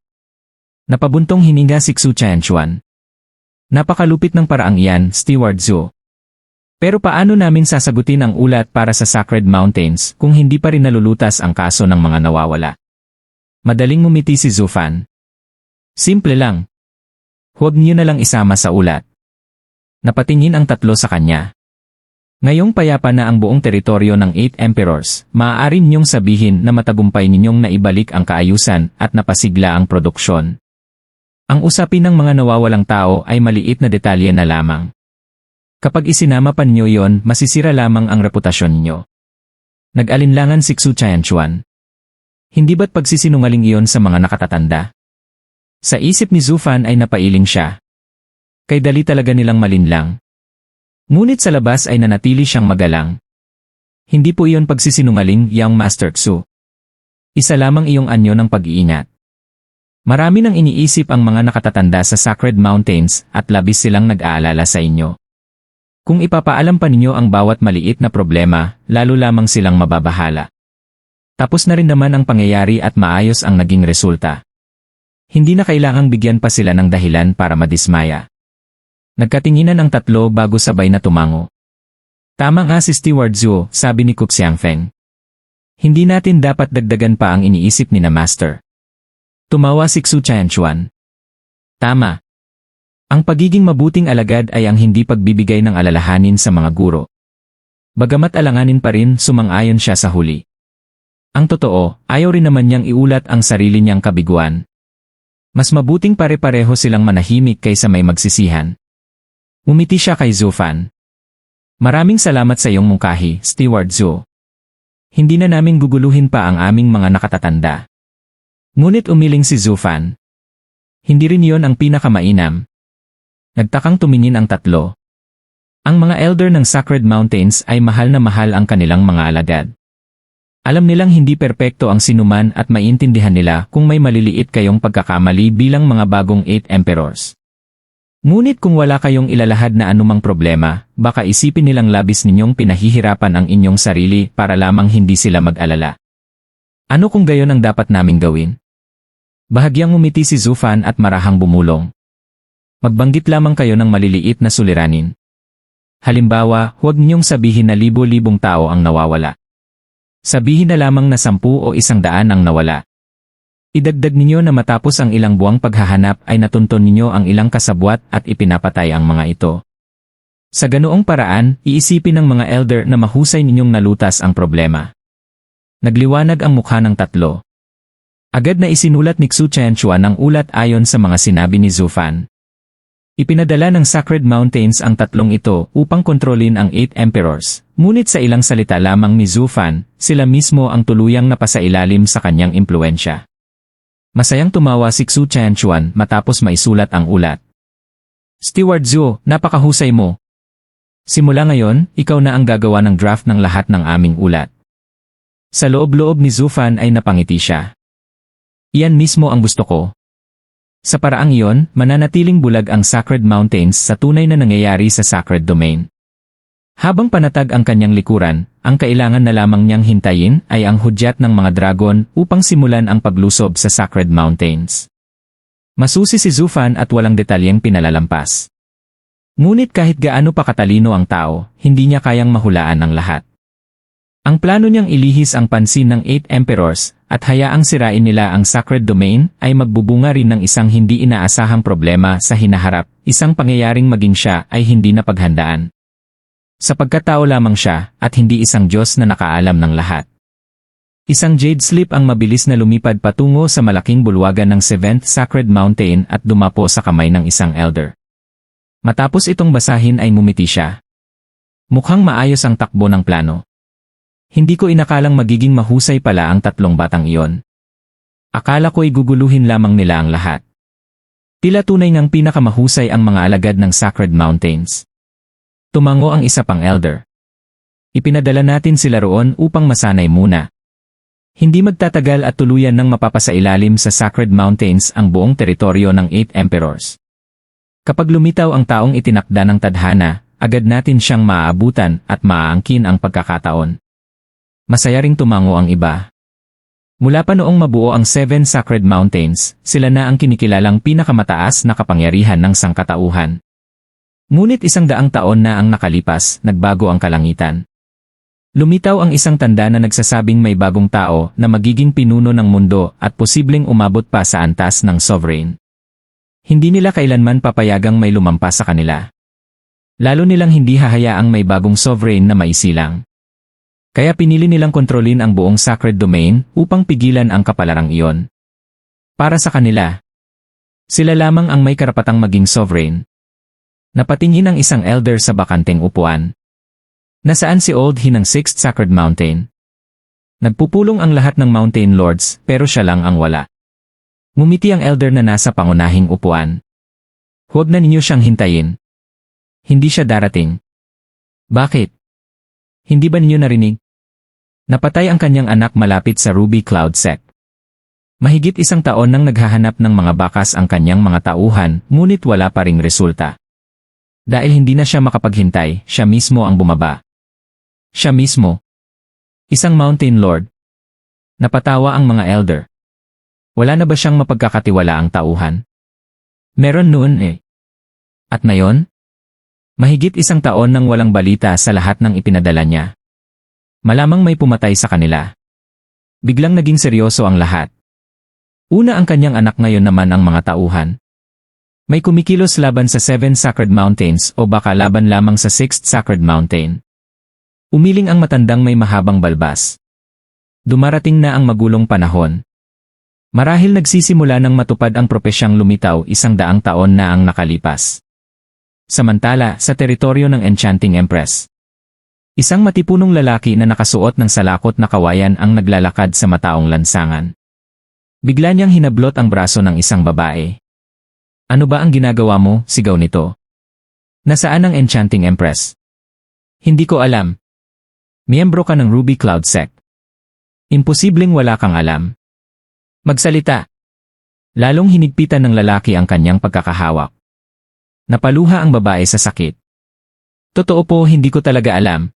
Napabuntong hininga si Xu Tianchuan. Napakalupit ng paraang iyan, Steward Zhou. Pero paano namin sasagutin ang ulat para sa Sacred Mountains kung hindi pa rin nalulutas ang kaso ng mga nawawala? Madaling ngumiti si Zufan. Simple lang. Huwag niyo na lang isama sa ulat. Napatingin ang 3 sa kanya. Ngayong payapa na ang buong teritoryo ng 8 Emperors, maaari ninyong sabihin na matagumpay ninyong naibalik ang kaayusan at napasigla ang produksyon. Ang usapin ng mga nawawalang tao ay maliit na detalye na lamang. Kapag isinama pa ninyo yon, masisira lamang ang reputasyon ninyo. Nag-alinlangan si Xu Tianchuan. Hindi ba't pagsisinungaling iyon sa mga nakatatanda? Sa isip ni Zufan ay napailing siya. Kay dali talaga nilang malinlang. Ngunit sa labas ay nanatili siyang magalang. Hindi po iyon pagsisinungaling, Young Master Xu. Isa lamang iyong anyo ng pag-iingat. Marami nang iniisip ang mga nakatatanda sa Sacred Mountains at labis silang nag-aalala sa inyo. Kung ipapaalam pa ninyo ang bawat maliit na problema, lalo lamang silang mababahala. Tapos na rin naman ang pangyayari at maayos ang naging resulta. Hindi na kailangang bigyan pa sila ng dahilan para madismaya. Nagkatinginan ang tatlo bago sabay na tumango. Tama nga si Steward Zhuo, sabi ni Cook Xiangfeng. Hindi natin dapat dagdagan pa ang iniisip ni na Master. Tumawa si Xu Tianchuan. Tama. Ang pagiging mabuting alagad ay ang hindi pagbibigay ng alalahanin sa mga guro. Bagamat alanganin pa rin, sumang-ayon siya sa huli. Ang totoo, ayaw rin naman niyang iulat ang sarili niyang kabiguan. Mas mabuting pare-pareho silang manahimik kaysa may magsisihan. Umiti siya kay Zufan. Maraming salamat sa iyong mungkahi, Steward Zhuo. Hindi na namin guguluhin pa ang aming mga nakatatanda. Ngunit umiling si Zufan. Hindi rin iyon ang pinakamainam. Nagtakang tumingin ang tatlo. Ang mga elder ng Sacred Mountains ay mahal na mahal ang kanilang mga alagad. Alam nilang hindi perpekto ang sinuman at maintindihan nila kung may maliliit kayong pagkakamali bilang mga bagong 8 Emperors. Ngunit kung wala kayong ilalahad na anumang problema, baka isipin nilang labis ninyong pinahihirapan ang inyong sarili para lamang hindi sila mag-alala. Ano kung gayon ang dapat naming gawin? Bahagyang umiti si Zufan at marahang bumulong. Magbanggit lamang kayo ng maliliit na suliranin. Halimbawa, huwag ninyong sabihin na libo-libong tao ang nawawala. Sabihin na lamang na 10 o 100 ang nawala. Idagdag ninyo na matapos ang ilang buwang paghahanap ay natunton ninyo ang ilang kasabwat at ipinapatay ang mga ito. Sa ganoong paraan, iisipin ng mga elder na mahusay ninyong nalutas ang problema. Nagliwanag ang mukha ng tatlo. Agad na isinulat ni Xu Tianchuan ang ulat ayon sa mga sinabi ni Zufan. Ipinadala ng Sacred Mountains ang tatlong ito upang kontrolin ang 8 Emperors, ngunit sa ilang salita lamang ni Zufan, sila mismo ang tuluyang napasailalim sa kanyang impluensya. Masayang tumawa si Xu Tianchuan matapos maisulat ang ulat. Steward Zhuo, napakahusay mo. Simula ngayon, ikaw na ang gagawa ng draft ng lahat ng aming ulat. Sa loob-loob ni Zufan ay napangiti siya. Iyan mismo ang gusto ko. Sa paraang iyon, mananatiling bulag ang Sacred Mountains sa tunay na nangyayari sa Sacred Domain. Habang panatag ang kanyang likuran, ang kailangan na lamang niyang hintayin ay ang hudyat ng mga dragon upang simulan ang paglusob sa Sacred Mountains. Masusi si Zufan at walang detalyeng pinalalampas. Ngunit kahit gaano pa katalino ang tao, hindi niya kayang mahulaan ang lahat. Ang plano niyang ilihis ang pansin ng 8 Emperors at hayaang sirain nila ang Sacred Domain ay magbubunga rin ng isang hindi inaasahang problema sa hinaharap, isang pangyayaring maging siya ay hindi napaghandaan. Sa pagkatao lamang siya at hindi isang Diyos na nakaalam ng lahat. Isang jade slip ang mabilis na lumipad patungo sa malaking bulwagan ng 7th Sacred Mountain at dumapo sa kamay ng isang elder. Matapos itong basahin ay ngumiti siya. Mukhang maayos ang takbo ng plano. Hindi ko inakalang magiging mahusay pala ang tatlong batang iyon. Akala ko'y guguluhin lamang nila ang lahat. Tila tunay ngang pinakamahusay ang mga alagad ng Sacred Mountains. Tumango ang isa pang elder. Ipinadala natin sila roon upang masanay muna. Hindi magtatagal at tuluyan ng mapapasailalim sa Sacred Mountains ang buong teritoryo ng 8 Emperors. Kapag lumitaw ang taong itinakda ng tadhana, agad natin siyang maaabutan at maaangkin ang pagkakataon. Masaya ring tumango ang iba. Mula pa noong mabuo ang 7 Sacred Mountains, sila na ang kinikilalang pinakamataas na kapangyarihan ng sangkatauhan. Ngunit 100 taon na ang nakalipas, nagbago ang kalangitan. Lumitaw ang isang tanda na nagsasabing may bagong tao na magiging pinuno ng mundo at posibleng umabot pa sa antas ng sovereign. Hindi nila kailanman papayagang may lumampas sa kanila. Lalo nilang hindi hahayaang may bagong sovereign na maisilang. Kaya pinili nilang kontrolin ang buong Sacred Domain upang pigilan ang kapalarang iyon. Para sa kanila, sila lamang ang may karapatang maging sovereign. Napatingin ang isang elder sa bakanteng upuan. Nasaan si Old He ng 6th Sacred Mountain? Nagpupulong ang lahat ng Mountain Lords pero siya lang ang wala. Ngumiti ang elder na nasa pangunahing upuan. Huwag na ninyo siyang hintayin. Hindi siya darating. Bakit? Hindi ba ninyo narinig? Napatay ang kanyang anak malapit sa Ruby Cloud Sect. Mahigit 1 taon nang naghahanap ng mga bakas ang kanyang mga tauhan, ngunit wala pa ring resulta. Dahil hindi na siya makapaghintay, siya mismo ang bumaba. Siya mismo. Isang Mountain Lord. Napatawa ang mga elder. Wala na ba siyang mapagkakatiwalaang tauhan? Meron noon eh. At ngayon? Mahigit 1 taon nang walang balita sa lahat ng ipinadala niya. Malamang may pumatay sa kanila. Biglang naging seryoso ang lahat. Una ang kanyang anak, ngayon naman ang mga tauhan. May kumikilos laban sa 7 Sacred Mountains o baka laban lamang sa 6th Sacred Mountain. Umiling ang matandang may mahabang balbas. Dumarating na ang magulong panahon. Marahil nagsisimula ng matupad ang propesyang lumitaw 100 taon na ang nakalipas. Samantala, sa teritoryo ng Enchanting Empress. Isang matipunong lalaki na nakasuot ng salakot na kawayan ang naglalakad sa mataong lansangan. Bigla niyang hinablot ang braso ng isang babae. Ano ba ang ginagawa mo? Sigaw nito. Nasaan ang Enchanting Empress? Hindi ko alam. Miyembro ka ng Ruby Cloud Sect. Imposibleng wala kang alam. Magsalita. Lalong hinigpitan ng lalaki ang kanyang pagkakahawak. Napaluha ang babae sa sakit. Totoo po, hindi ko talaga alam.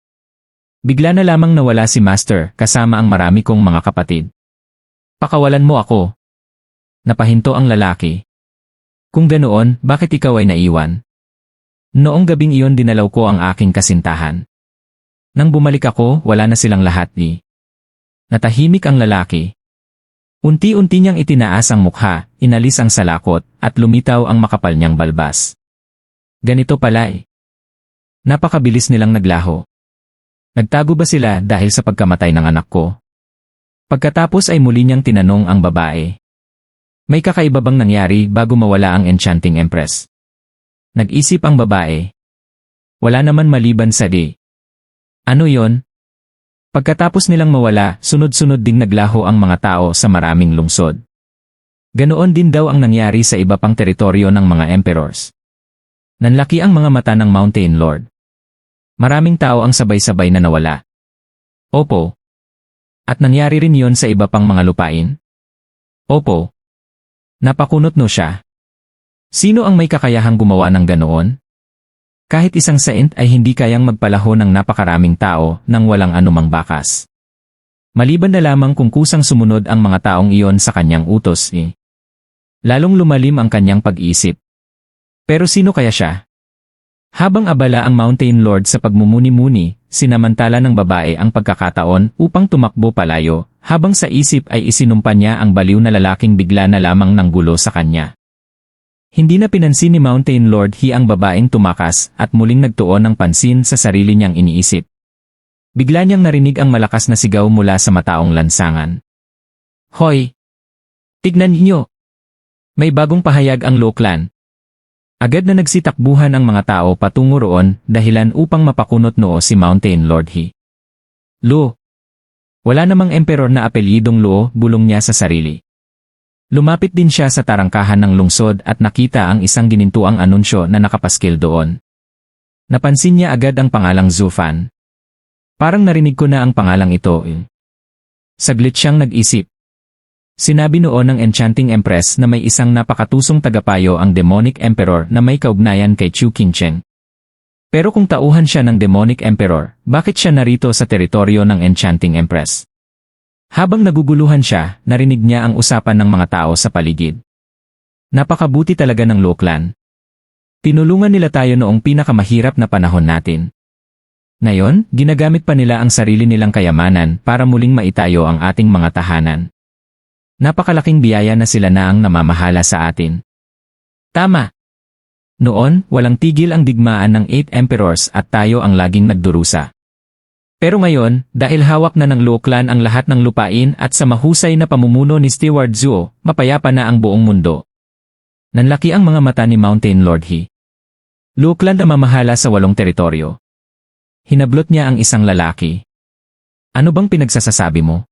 Bigla na lamang nawala si Master kasama ang marami kong mga kapatid. Pakawalan mo ako. Napahinto ang lalaki. Kung ganoon, bakit ikaw ay naiwan? Noong gabing iyon dinalaw ko ang aking kasintahan. Nang bumalik ako, wala na silang lahat di. Natahimik ang lalaki. Unti-unti niyang itinaas ang mukha, inalis ang salakot, at lumitaw ang makapal niyang balbas. Ganito pala eh. Napakabilis nilang naglaho. Nagtago ba sila dahil sa pagkamatay ng anak ko? Pagkatapos ay muli niyang tinanong ang babae. May kakaiba bang nangyari bago mawala ang Enchanting Empress? Nag-isip ang babae. Wala naman maliban sa di. Ano yon? Pagkatapos nilang mawala, sunod-sunod ding naglaho ang mga tao sa maraming lungsod. Ganoon din daw ang nangyari sa iba pang teritoryo ng mga emperors. Nanlaki ang mga mata ng Mountain Lord. Maraming tao ang sabay-sabay na nawala. Opo. At nangyari rin yon sa iba pang mga lupain? Opo. Napakunot no siya. Sino ang may kakayahang gumawa ng ganoon? Kahit isang saint ay hindi kayang magpalaho ng napakaraming tao nang walang anumang bakas. Maliban na lamang kung kusang sumunod ang mga taong iyon sa kanyang utos eh. Lalong lumalim ang kanyang pag-iisip. Pero sino kaya siya? Habang abala ang Mountain Lord sa pagmumuni-muni, sinamantala ng babae ang pagkakataon upang tumakbo palayo, habang sa isip ay isinumpa niya ang baliw na lalaking bigla na lamang nanggulo sa kanya. Hindi na pinansin ni Mountain Lord He ang babaeng tumakas at muling nagtuon ng pansin sa sarili niyang iniisip. Bigla niyang narinig ang malakas na sigaw mula sa mataong lansangan. Hoy! Tignan niyo! May bagong pahayag ang Lo Clan. Agad na nagsitakbuhan ang mga tao patungo roon dahilan upang mapakunot noo si Mountain Lord He. Lo! Wala namang emperor na apelyidong Lo, bulong niya sa sarili. Lumapit din siya sa tarangkahan ng lungsod at nakita ang isang ginintuang anunsyo na nakapaskil doon. Napansin niya agad ang pangalang Zufan. Parang narinig ko na ang pangalang ito eh. Saglit siyang nag-isip. Sinabi noon ng Enchanting Empress na may isang napakatusong tagapayo ang Demonic Emperor na may kaugnayan kay Chu Qingcheng. Pero kung tauhan siya ng Demonic Emperor, bakit siya narito sa teritoryo ng Enchanting Empress? Habang naguguluhan siya, narinig niya ang usapan ng mga tao sa paligid. Napakabuti talaga ng Lo Clan. Tinulungan nila tayo noong pinakamahirap na panahon natin. Ngayon, ginagamit pa nila ang sarili nilang kayamanan para muling maitayo ang ating mga tahanan. Napakalaking biyaya na sila na ang namamahala sa atin. Tama. Noon, walang tigil ang digmaan ng 8 emperors at tayo ang laging nagdurusa. Pero ngayon, dahil hawak na ng Lo Clan ang lahat ng lupain at sa mahusay na pamumuno ni Steward Zuo, mapayapa na ang buong mundo. Nanlaki ang mga mata ni Mountain Lord He. Lo Clan na mamahala sa 8 teritoryo. Hinablot niya ang isang lalaki. Ano bang pinagsasasabi mo?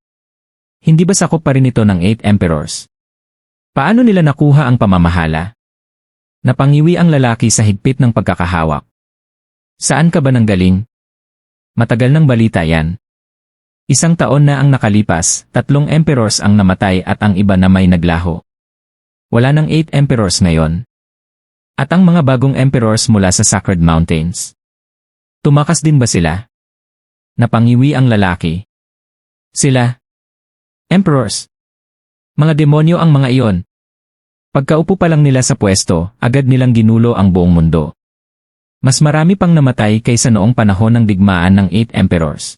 Hindi ba sakop pa rin ito ng 8 emperors? Paano nila nakuha ang pamamahala? Napangiwi ang lalaki sa higpit ng pagkakahawak. Saan ka ba nanggaling? Matagal ng balita yan. 1 taon na ang nakalipas, 3 emperors ang namatay at ang iba na may naglaho. Wala nang 8 emperors ngayon. At ang mga bagong emperors mula sa Sacred Mountains. Tumakas din ba sila? Napangiwi ang lalaki. Sila? Emperors. Mga demonyo ang mga iyon. Pagkaupo pa lang nila sa pwesto, agad nilang ginulo ang buong mundo. Mas marami pang namatay kaysa noong panahon ng digmaan ng 8 emperors.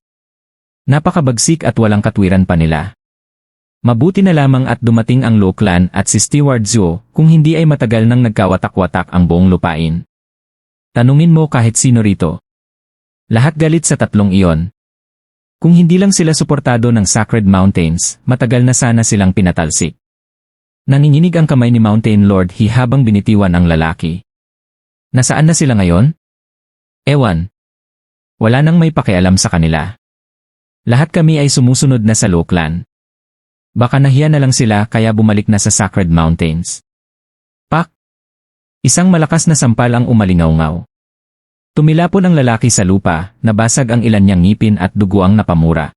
Napakabagsik at walang katwiran pa nila. Mabuti na lamang at dumating ang Luo clan at si Steward Zhuo kung hindi ay matagal nang nagkawatak-watak ang buong lupain. Tanungin mo kahit sino rito. Lahat galit sa tatlong iyon. Kung hindi lang sila suportado ng Sacred Mountains, matagal na sana silang pinatalsik. Nanginginig ang kamay ni Mountain Lord He habang binitiwan ang lalaki. Nasaan na sila ngayon? Ewan. Wala nang may pakialam sa kanila. Lahat kami ay sumusunod na sa Luo clan. Baka nahiya na lang sila kaya bumalik na sa Sacred Mountains. Pak! Isang malakas na sampal ang umalingaw-ngaw. Tumilapon ang lalaki sa lupa, nabasag ang ilan niyang ngipin at dugo ang napamura.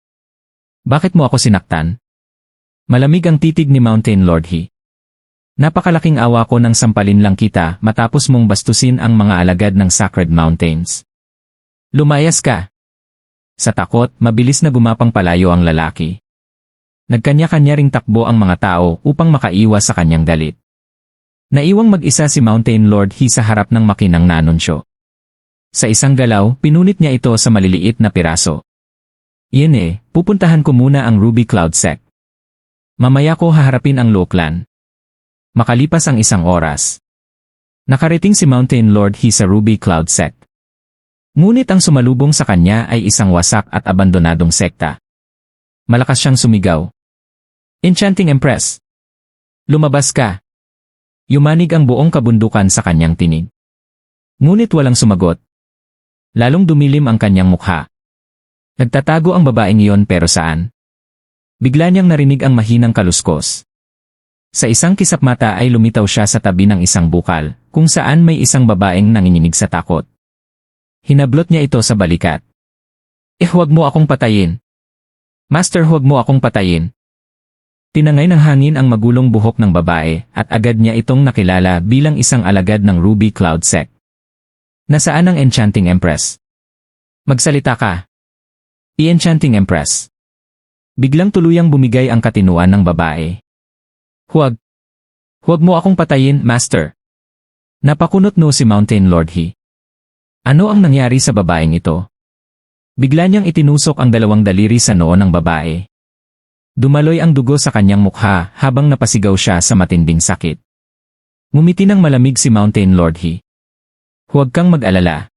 Bakit mo ako sinaktan? Malamig ang titig ni Mountain Lord He. Napakalaking awa ko nang sampalin lang kita matapos mong bastusin ang mga alagad ng Sacred Mountains. Lumayas ka! Sa takot, mabilis na gumapang palayo ang lalaki. Nagkanya-kanya ring takbo ang mga tao upang makaiwas sa kanyang galit. Naiwang mag-isa si Mountain Lord He sa harap ng makinang nanunsyo. Sa isang galaw, pinunit niya ito sa maliliit na piraso. Iyan pupuntahan ko muna ang Ruby Cloud Sect. Mamaya ko haharapin ang Luo clan. Makalipas ang 1 oras. Nakarating si Mountain Lord He sa Ruby Cloud Sect. Ngunit ang sumalubong sa kanya ay isang wasak at abandonadong sekta. Malakas siyang sumigaw. Enchanting Empress! Lumabas ka! Yumanig ang buong kabundukan sa kanyang tinig. Ngunit walang sumagot. Lalong dumilim ang kanyang mukha. Nagtatago ang babaeng iyon pero saan? Bigla niyang narinig ang mahinang kaluskos. Sa isang kisap mata ay lumitaw siya sa tabi ng isang bukal, kung saan may isang babaeng nanginginig sa takot. Hinablot niya ito sa balikat. Huwag mo akong patayin. Master, huwag mo akong patayin. Tinangay ng hangin ang magulong buhok ng babae at agad niya itong nakilala bilang isang alagad ng Ruby Cloud Sect. Nasaan ang Enchanting Empress? Magsalita ka. I-Enchanting Empress. Biglang tuluyang bumigay ang katinuan ng babae. Huwag. Huwag mo akong patayin, Master. Napakunot no si Mountain Lord He. Ano ang nangyari sa babaeng ito? Bigla niyang itinusok ang 2 daliri sa noo ng babae. Dumaloy ang dugo sa kanyang mukha habang napasigaw siya sa matinding sakit. Ngumiti ng malamig si Mountain Lord He. Huwag kang mag-alala.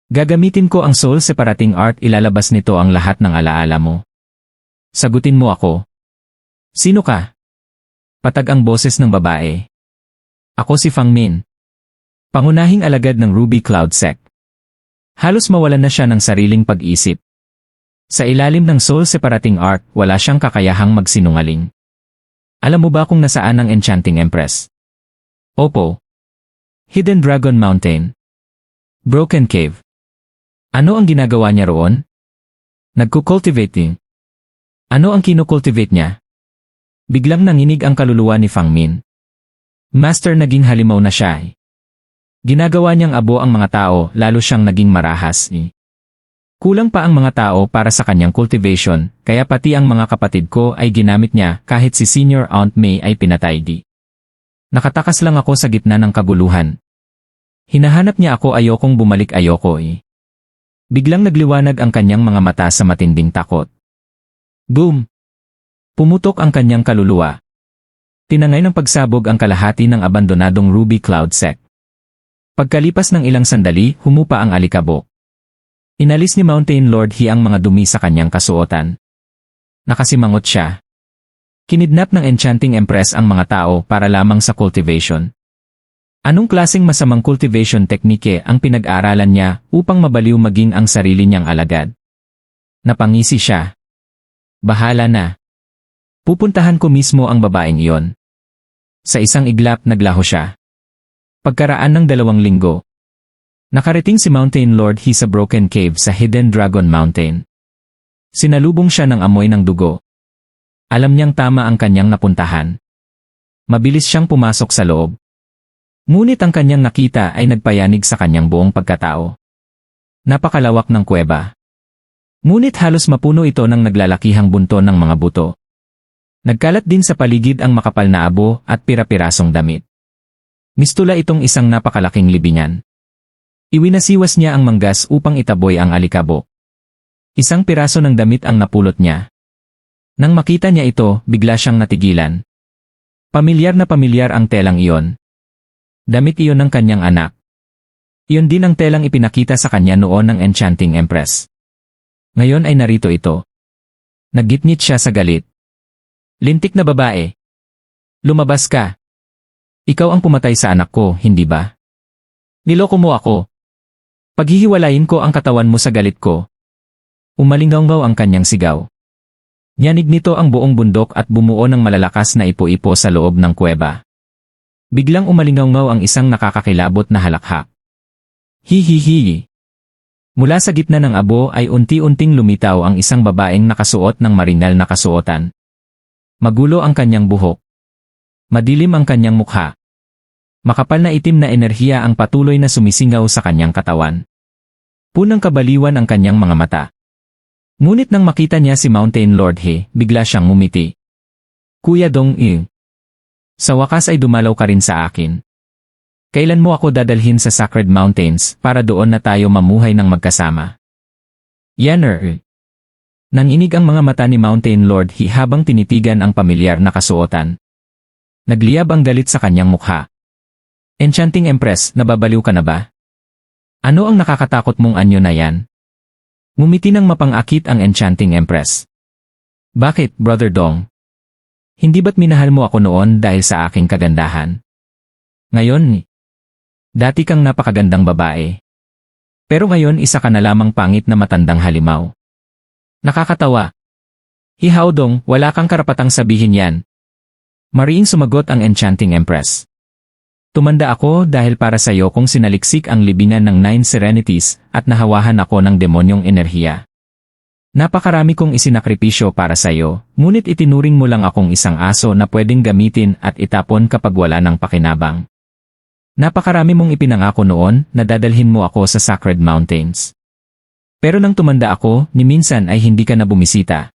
Gagamitin ko ang soul separating art, ilalabas nito ang lahat ng alaala mo. Sagutin mo ako. Sino ka? Patag ang boses ng babae. Ako si Fang Min. Pangunahing alagad ng Ruby Cloud Sect. Halos mawalan na siya ng sariling pag-isip. Sa ilalim ng soul separating art, wala siyang kakayahang magsinungaling. Alam mo ba kung nasaan ang Enchanting Empress? Opo. Hidden Dragon Mountain. Broken Cave. Ano ang ginagawa niya roon? Nagkukultivating. Ano ang kinukultivate niya? Biglang nanginig ang kaluluwa ni Fang Min. Master, naging halimaw na siya. Ginagawa niyang abo ang mga tao, lalo siyang naging marahas. Kulang pa ang mga tao para sa kanyang cultivation, kaya pati ang mga kapatid ko ay ginamit niya kahit si Senior Aunt May ay pinatay di. Nakatakas lang ako sa gitna ng kaguluhan. Hinahanap niya ako, ayokong bumalik, ayoko. Biglang nagliwanag ang kanyang mga mata sa matinding takot. Boom! Pumutok ang kanyang kaluluwa. Tinangay ng pagsabog ang kalahati ng abandonadong Ruby Cloud Sect. Pagkalipas ng ilang sandali, humupa ang alikabok. Inalis ni Mountain Lord He ang mga dumi sa kanyang kasuotan. Nakasimangot siya. Kinidnap ng Enchanting Empress ang mga tao para lamang sa cultivation. Anong klaseng masamang cultivation teknike ang pinag-aralan niya upang mabaliw maging ang sarili niyang alagad? Napangisi siya. Bahala na. Pupuntahan ko mismo ang babaeng iyon. Sa isang iglap naglaho siya. Pagkaraan ng 2 linggo, nakarating si Mountain Lord He sa Broken Cave sa Hidden Dragon Mountain. Sinalubong siya ng amoy ng dugo. Alam niyang tama ang kanyang napuntahan. Mabilis siyang pumasok sa loob. Ngunit ang kanyang nakita ay nagpayanig sa kanyang buong pagkatao. Napakalawak ng kuweba. Ngunit halos mapuno ito ng naglalakihang bunton ng mga buto. Nagkalat din sa paligid ang makapal na abo at pira-pirasong damit. Mistula itong isang napakalaking libingan. Iwinasiwas niya ang manggas upang itaboy ang alikabok. Isang piraso ng damit ang napulot niya. Nang makita niya ito, bigla siyang natigilan. Pamilyar na pamilyar ang telang iyon. Damit iyon ng kanyang anak. Iyon din ang telang ipinakita sa kanya noon ng Enchanting Empress. Ngayon ay narito ito. Naggitngit siya sa galit. Lintik na babae. Lumabas ka. Ikaw ang pumatay sa anak ko, hindi ba? Niloko mo ako. Paghihiwalayin ko ang katawan mo sa galit ko. Umalinggaw ang kanyang sigaw. Nyanig nito ang buong bundok at bumuo ng malalakas na ipo-ipo sa loob ng kuweba. Biglang umalingaw ang isang nakakakilabot na halakhak. Hihihi. Mula sa gitna ng abo ay unti-unting lumitaw ang isang babaeng nakasuot ng maringal na kasuotan. Magulo ang kanyang buhok. Madilim ang kanyang mukha. Makapal na itim na enerhiya ang patuloy na sumisingaw sa kanyang katawan. Punang kabaliwan ang kanyang mga mata. Ngunit nang makita niya si Mountain Lord He, bigla siyang ngumiti. Kuya Dong-il. Sa wakas ay dumalaw ka rin sa akin. Kailan mo ako dadalhin sa Sacred Mountains para doon na tayo mamuhay ng magkasama? Yanner. Nanginig ang mga mata ni Mountain Lord He habang tinitigan ang pamilyar na kasuotan. Nagliyab ang galit sa kanyang mukha. Enchanting Empress, nababaliw ka na ba? Ano ang nakakatakot mong anyo na yan? Ngumiti ng mapang-akit ang Enchanting Empress. Bakit, Brother Dong? Hindi ba't minahal mo ako noon dahil sa aking kagandahan? Ngayon, dati kang napakagandang babae. Pero ngayon isa ka na lamang pangit na matandang halimaw. Nakakatawa. Hihaodong, wala kang karapatang sabihin yan. Mariing sumagot ang Enchanting Empress. Tumanda ako dahil para sa iyo kung sinaliksik ang libingan ng 9 Serenities at nahawahan ako ng demonyong enerhiya. Napakarami kong isinakripisyo para sa iyo, ngunit itinuring mo lang akong isang aso na pwedeng gamitin at itapon kapag wala ng pakinabang. Napakarami mong ipinangako noon na dadalhin mo ako sa Sacred Mountains. Pero nang tumanda ako, ni minsan ay hindi ka na bumisita.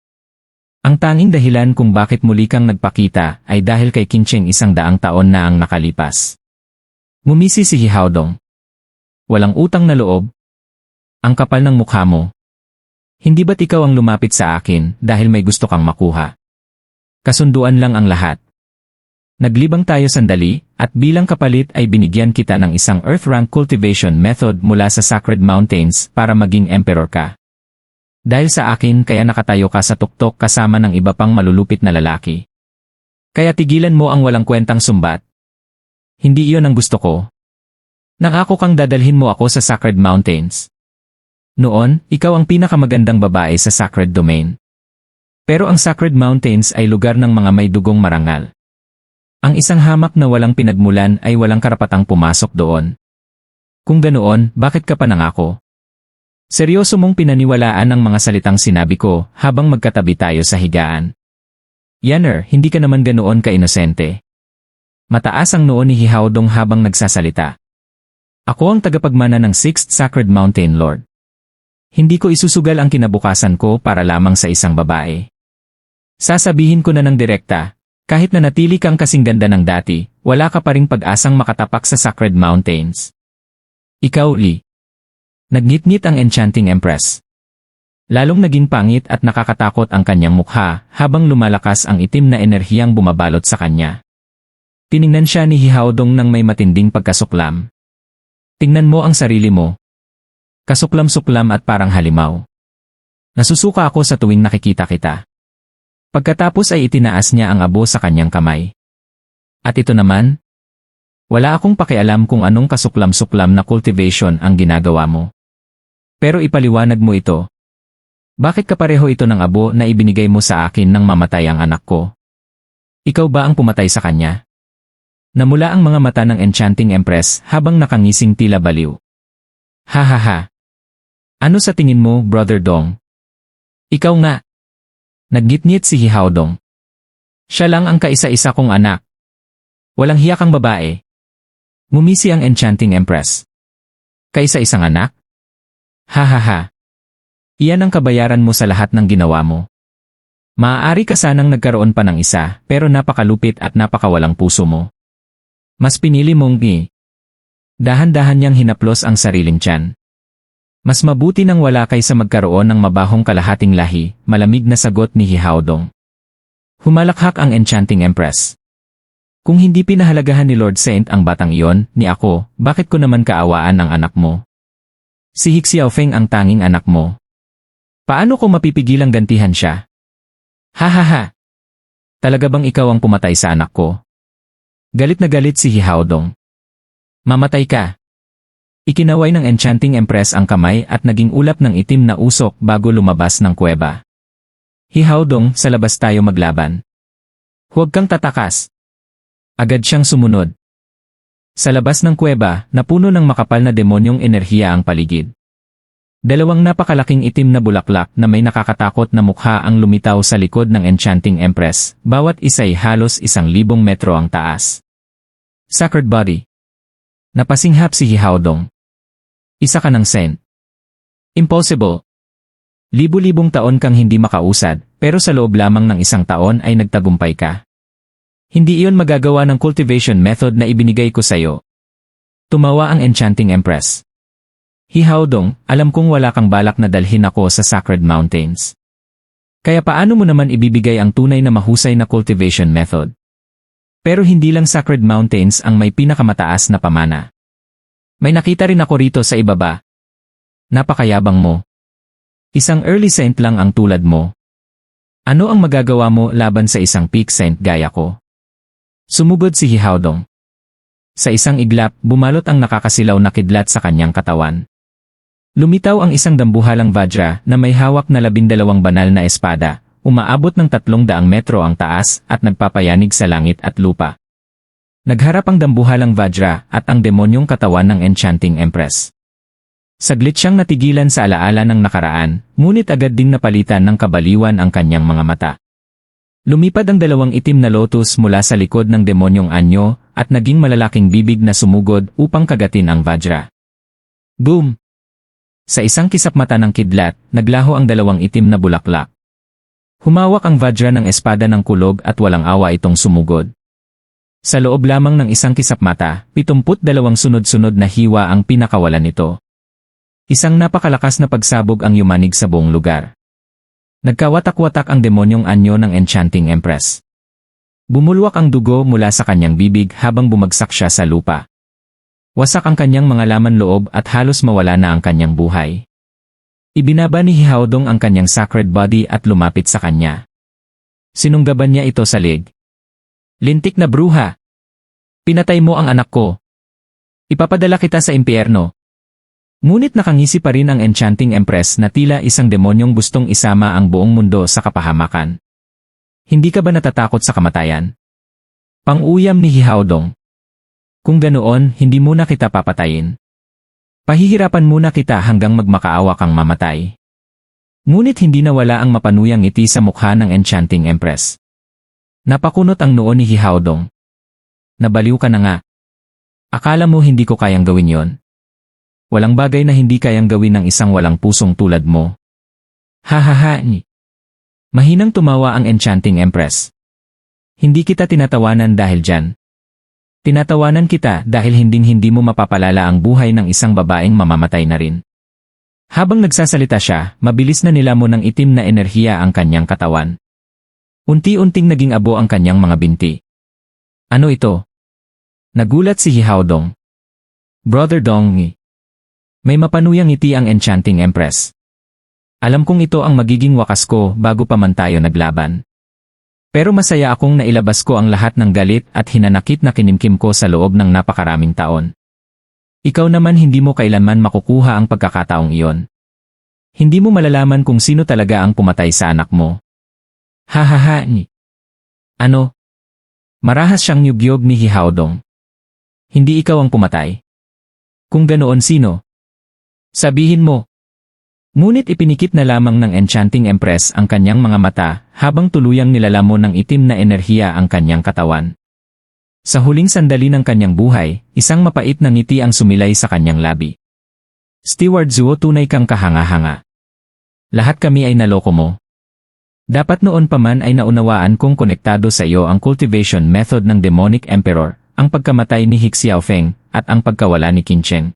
Ang tanging dahilan kung bakit muli kang nagpakita ay dahil kay Qingcheng 100 taon na ang nakalipas. Ngumisi si Hihaodong. Walang utang na loob. Ang kapal ng mukha mo. Hindi ba't ikaw ang lumapit sa akin dahil may gusto kang makuha? Kasunduan lang ang lahat. Naglibang tayo sandali, at bilang kapalit ay binigyan kita ng isang Earth Rank Cultivation Method mula sa Sacred Mountains para maging Emperor ka. Dahil sa akin kaya nakatayo ka sa tuktok kasama ng iba pang malulupit na lalaki. Kaya tigilan mo ang walang kwentang sumbat. Hindi iyon ang gusto ko. Nangako kang dadalhin mo ako sa Sacred Mountains. Noon, ikaw ang pinakamagandang babae sa Sacred Domain. Pero ang Sacred Mountains ay lugar ng mga may dugong marangal. Ang isang hamak na walang pinagmulan ay walang karapatang pumasok doon. Kung ganoon, bakit ka pa nangako? Seryoso mong pinaniwalaan ang mga salitang sinabi ko habang magkatabi tayo sa higaan. Yanner, hindi ka naman ganoon ka-inosente. Mataas ang noo ni Hihaodong habang nagsasalita. Ako ang tagapagmana ng 6th Sacred Mountain Lord. Hindi ko isusugal ang kinabukasan ko para lamang sa isang babae. Sasabihin ko na ng direkta, kahit na natili kang kasing ganda ng dati, wala ka pa ring pag-asang makatapak sa Sacred Mountains. Ikaw, Li. Nagnitngit ang Enchanting Empress. Lalong naging pangit at nakakatakot ang kanyang mukha habang lumalakas ang itim na enerhiyang bumabalot sa kanya. Tiningnan siya ni Hihaodong nang may matinding pagkasuklam. Tingnan mo ang sarili mo. Kasuklam-suklam at parang halimaw. Nasusuka ako sa tuwing nakikita kita. Pagkatapos ay itinaas niya ang abo sa kanyang kamay. At ito naman? Wala akong pakialam kung anong kasuklam-suklam na cultivation ang ginagawa mo. Pero ipaliwanag mo ito. Bakit kapareho ito ng abo na ibinigay mo sa akin nang mamatay ang anak ko? Ikaw ba ang pumatay sa kanya? Namula ang mga mata ng Enchanting Empress habang nakangising tila baliw. Ha ha ha. Ano sa tingin mo, Brother Dong? Ikaw nga. Naggitngit si Hihaodong. Siya lang ang kaisa-isa kong anak. Walang hiya kang babae. Ngumisi ang Enchanting Empress. Kaisa-isang anak? Ha ha ha. Iyan ang kabayaran mo sa lahat ng ginawa mo. Maaari ka sanang nagkaroon pa ng isa, pero napakalupit at napakawalang puso mo. Mas pinili mong dahan-dahan niyang hinaplos ang sariling tiyan. Mas mabuti nang wala kaysa magkaroon ng mabahong kalahating lahi, malamig na sagot ni Hihaodong. Humalakhak ang Enchanting Empress. Kung hindi pinahalagahan ni Lord Saint ang batang iyon, ni ako, bakit ko naman kaawaan ang anak mo? Si Hixiaofeng ang tanging anak mo. Paano ko mapipigilang gantihan siya? Ha ha ha! Talaga bang ikaw ang pumatay sa anak ko? Galit na galit si Hihaodong. Mamatay ka! Ikinaway ng Enchanting Empress ang kamay at naging ulap ng itim na usok bago lumabas ng kuweba. Hihaodong, sa labas tayo maglaban. Huwag kang tatakas. Agad siyang sumunod. Sa labas ng kuweba, napuno ng makapal na demonyong enerhiya ang paligid. Dalawang napakalaking itim na bulaklak na may nakakatakot na mukha ang lumitaw sa likod ng Enchanting Empress, bawat isa'y halos 1,000 metro ang taas. Sacred Body. Napasinghap si Hihaodong. Isa ka ng Saint. Impossible. Libu-libong taon kang hindi makausad, pero sa loob lamang ng 1 taon ay nagtagumpay ka. Hindi iyon magagawa ng cultivation method na ibinigay ko sa'yo. Tumawa ang Enchanting Empress. Hihaodong, alam kong wala kang balak na dalhin ako sa Sacred Mountains. Kaya paano mo naman ibibigay ang tunay na mahusay na cultivation method? Pero hindi lang Sacred Mountains ang may pinakamataas na pamana. May nakita rin ako rito sa ibaba. Napakayabang mo. Isang early saint lang ang tulad mo. Ano ang magagawa mo laban sa isang peak saint gaya ko? Sumugod si Hihaodong. Sa isang iglap, bumalot ang nakakasilaw na kidlat sa kanyang katawan. Lumitaw ang isang dambuhalang Vajra na may hawak na 12 banal na espada, umaabot ng 300 metro ang taas at nagpapayanig sa langit at lupa. Nagharap ang dambuhalang Vajra at ang demonyong katawan ng Enchanting Empress. Saglit siyang natigilan sa alaala ng nakaraan, ngunit agad ding napalitan ng kabaliwan ang kanyang mga mata. Lumipad ang 2 itim na lotus mula sa likod ng demonyong anyo at naging malalaking bibig na sumugod upang kagatin ang Vajra. Boom! Sa isang kisap mata ng kidlat, naglaho ang 2 itim na bulaklak. Humawak ang Vajra ng espada ng kulog at walang awa itong sumugod. Sa loob lamang ng isang kisap mata, 72 sunod-sunod na hiwa ang pinakawalan nito. Isang napakalakas na pagsabog ang yumanig sa buong lugar. Nagkawatak-watak ang demonyong anyo ng Enchanting Empress. Bumulwak ang dugo mula sa kanyang bibig habang bumagsak siya sa lupa. Wasak ang kanyang mga laman loob at halos mawala na ang kanyang buhay. Ibinaba ni Hihaodong ang kanyang sacred body at lumapit sa kanya. Sinunggaban niya ito sa leg. Lintik na bruha! Pinatay mo ang anak ko. Ipapadala kita sa impyerno. Ngunit nakangisi pa rin ang Enchanting Empress na tila isang demonyong gustong isama ang buong mundo sa kapahamakan. Hindi ka ba natatakot sa kamatayan? Pang-uyam ni Hihaodong. Kung ganoon, hindi muna kita papatayin. Pahihirapan muna kita hanggang magmakaawa kang mamatay. Ngunit hindi nawala ang mapanuyang ngiti sa mukha ng Enchanting Empress. Napakunot ang noo ni Hihaodong. Nabaliw ka na nga. Akala mo hindi ko kayang gawin yon? Walang bagay na hindi kayang gawin ng isang walang pusong tulad mo. Ha ha ha ni. Mahinang tumawa ang Enchanting Empress. Hindi kita tinatawanan dahil dyan. Tinatawanan kita dahil hinding-hindi mo mapapalala ang buhay ng isang babaeng mamamatay na rin. Habang nagsasalita siya, mabilis na nilamon ng itim na enerhiya ang kanyang katawan. Unti-unting naging abo ang kanyang mga binti. Ano ito? Nagulat si Hihaodong. Brother Dong. May mapanuyang ngiti ang Enchanting Empress. Alam kong ito ang magiging wakas ko bago pa man tayo naglaban. Pero masaya akong nailabas ko ang lahat ng galit at hinanakit na kinimkim ko sa loob ng napakaraming taon. Ikaw naman hindi mo kailanman makukuha ang pagkakataong iyon. Hindi mo malalaman kung sino talaga ang pumatay sa anak mo. Ha ha ha ni. Ano? Marahas siyang nyugyog ni Hihaodong. Hindi ikaw ang pumatay. Kung ganoon sino? Sabihin mo. Ngunit ipinikit na lamang ng Enchanting Empress ang kanyang mga mata habang tuluyang nilalamon ng itim na enerhiya ang kanyang katawan. Sa huling sandali ng kanyang buhay, isang mapait na ngiti ang sumilay sa kanyang labi. Steward Zuo, tunay kang kahanga-hanga. Lahat kami ay naloko mo. Dapat noon pa man ay naunawaan kong konektado sa iyo ang cultivation method ng Demonic Emperor, ang pagkamatay ni He Xiaofeng, at ang pagkawala ni Qin Cheng.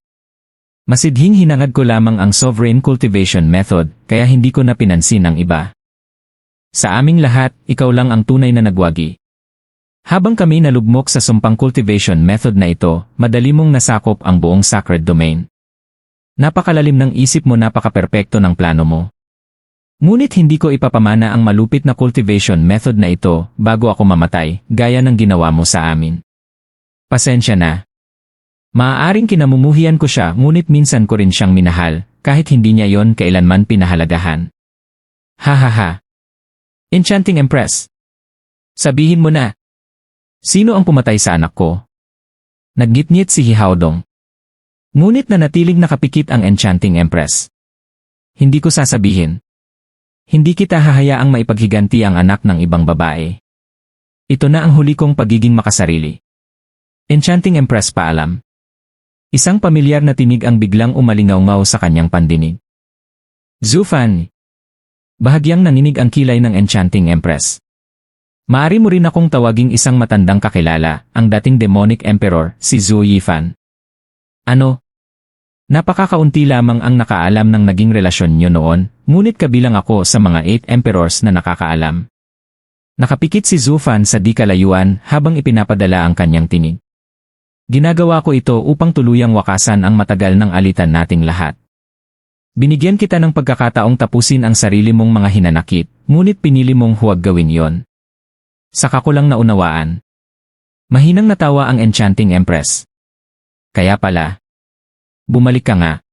Masidhing hinangad ko lamang ang sovereign cultivation method, kaya hindi ko na pinansin ang iba. Sa aming lahat, ikaw lang ang tunay na nagwagi. Habang kami nalugmok sa sumpang cultivation method na ito, madali mong nasakop ang buong sacred domain. Napakalalim ng isip mo, napaka-perpekto ng plano mo. Ngunit hindi ko ipapamana ang malupit na cultivation method na ito bago ako mamatay, gaya ng ginawa mo sa amin. Pasensya na. Maaaring kinamumuhian ko siya, ngunit minsan ko rin siyang minahal, kahit hindi niya yon kailanman pinahalagahan. Ha ha ha. Enchanting Empress. Sabihin mo na. Sino ang pumatay sa anak ko? Naggitngit si Hihaodong. Ngunit nanatiling nakapikit ang Enchanting Empress. Hindi ko sasabihin. Hindi kita hahayaang maipaghiganti ang anak ng ibang babae. Ito na ang huli kong pagiging makasarili. Enchanting Empress, paalam. Isang pamilyar na tinig ang biglang umalingaw-ngaw sa kanyang pandinig. Zhu Fan. Bahagyang nanginig ang kilay ng Enchanting Empress. Maari mo rin akong tawaging isang matandang kakilala, ang dating Demonic Emperor, si Zhu Yifan. Ano? Napakakaunti lamang ang nakaalam ng naging relasyon niyo noon, ngunit kabilang ako sa mga 8 emperors na nakakaalam. Nakapikit si Zhu Fan sa di kalayuan habang ipinapadala ang kanyang tinig. Ginagawa ko ito upang tuluyang wakasan ang matagal ng alitan nating lahat. Binigyan kita ng pagkakataong tapusin ang sarili mong mga hinanakit, ngunit pinili mong huwag gawin yon. Saka ko lang naunawaan. Mahinang natawa ang Enchanting Empress. Kaya pala. Bumalik ka nga.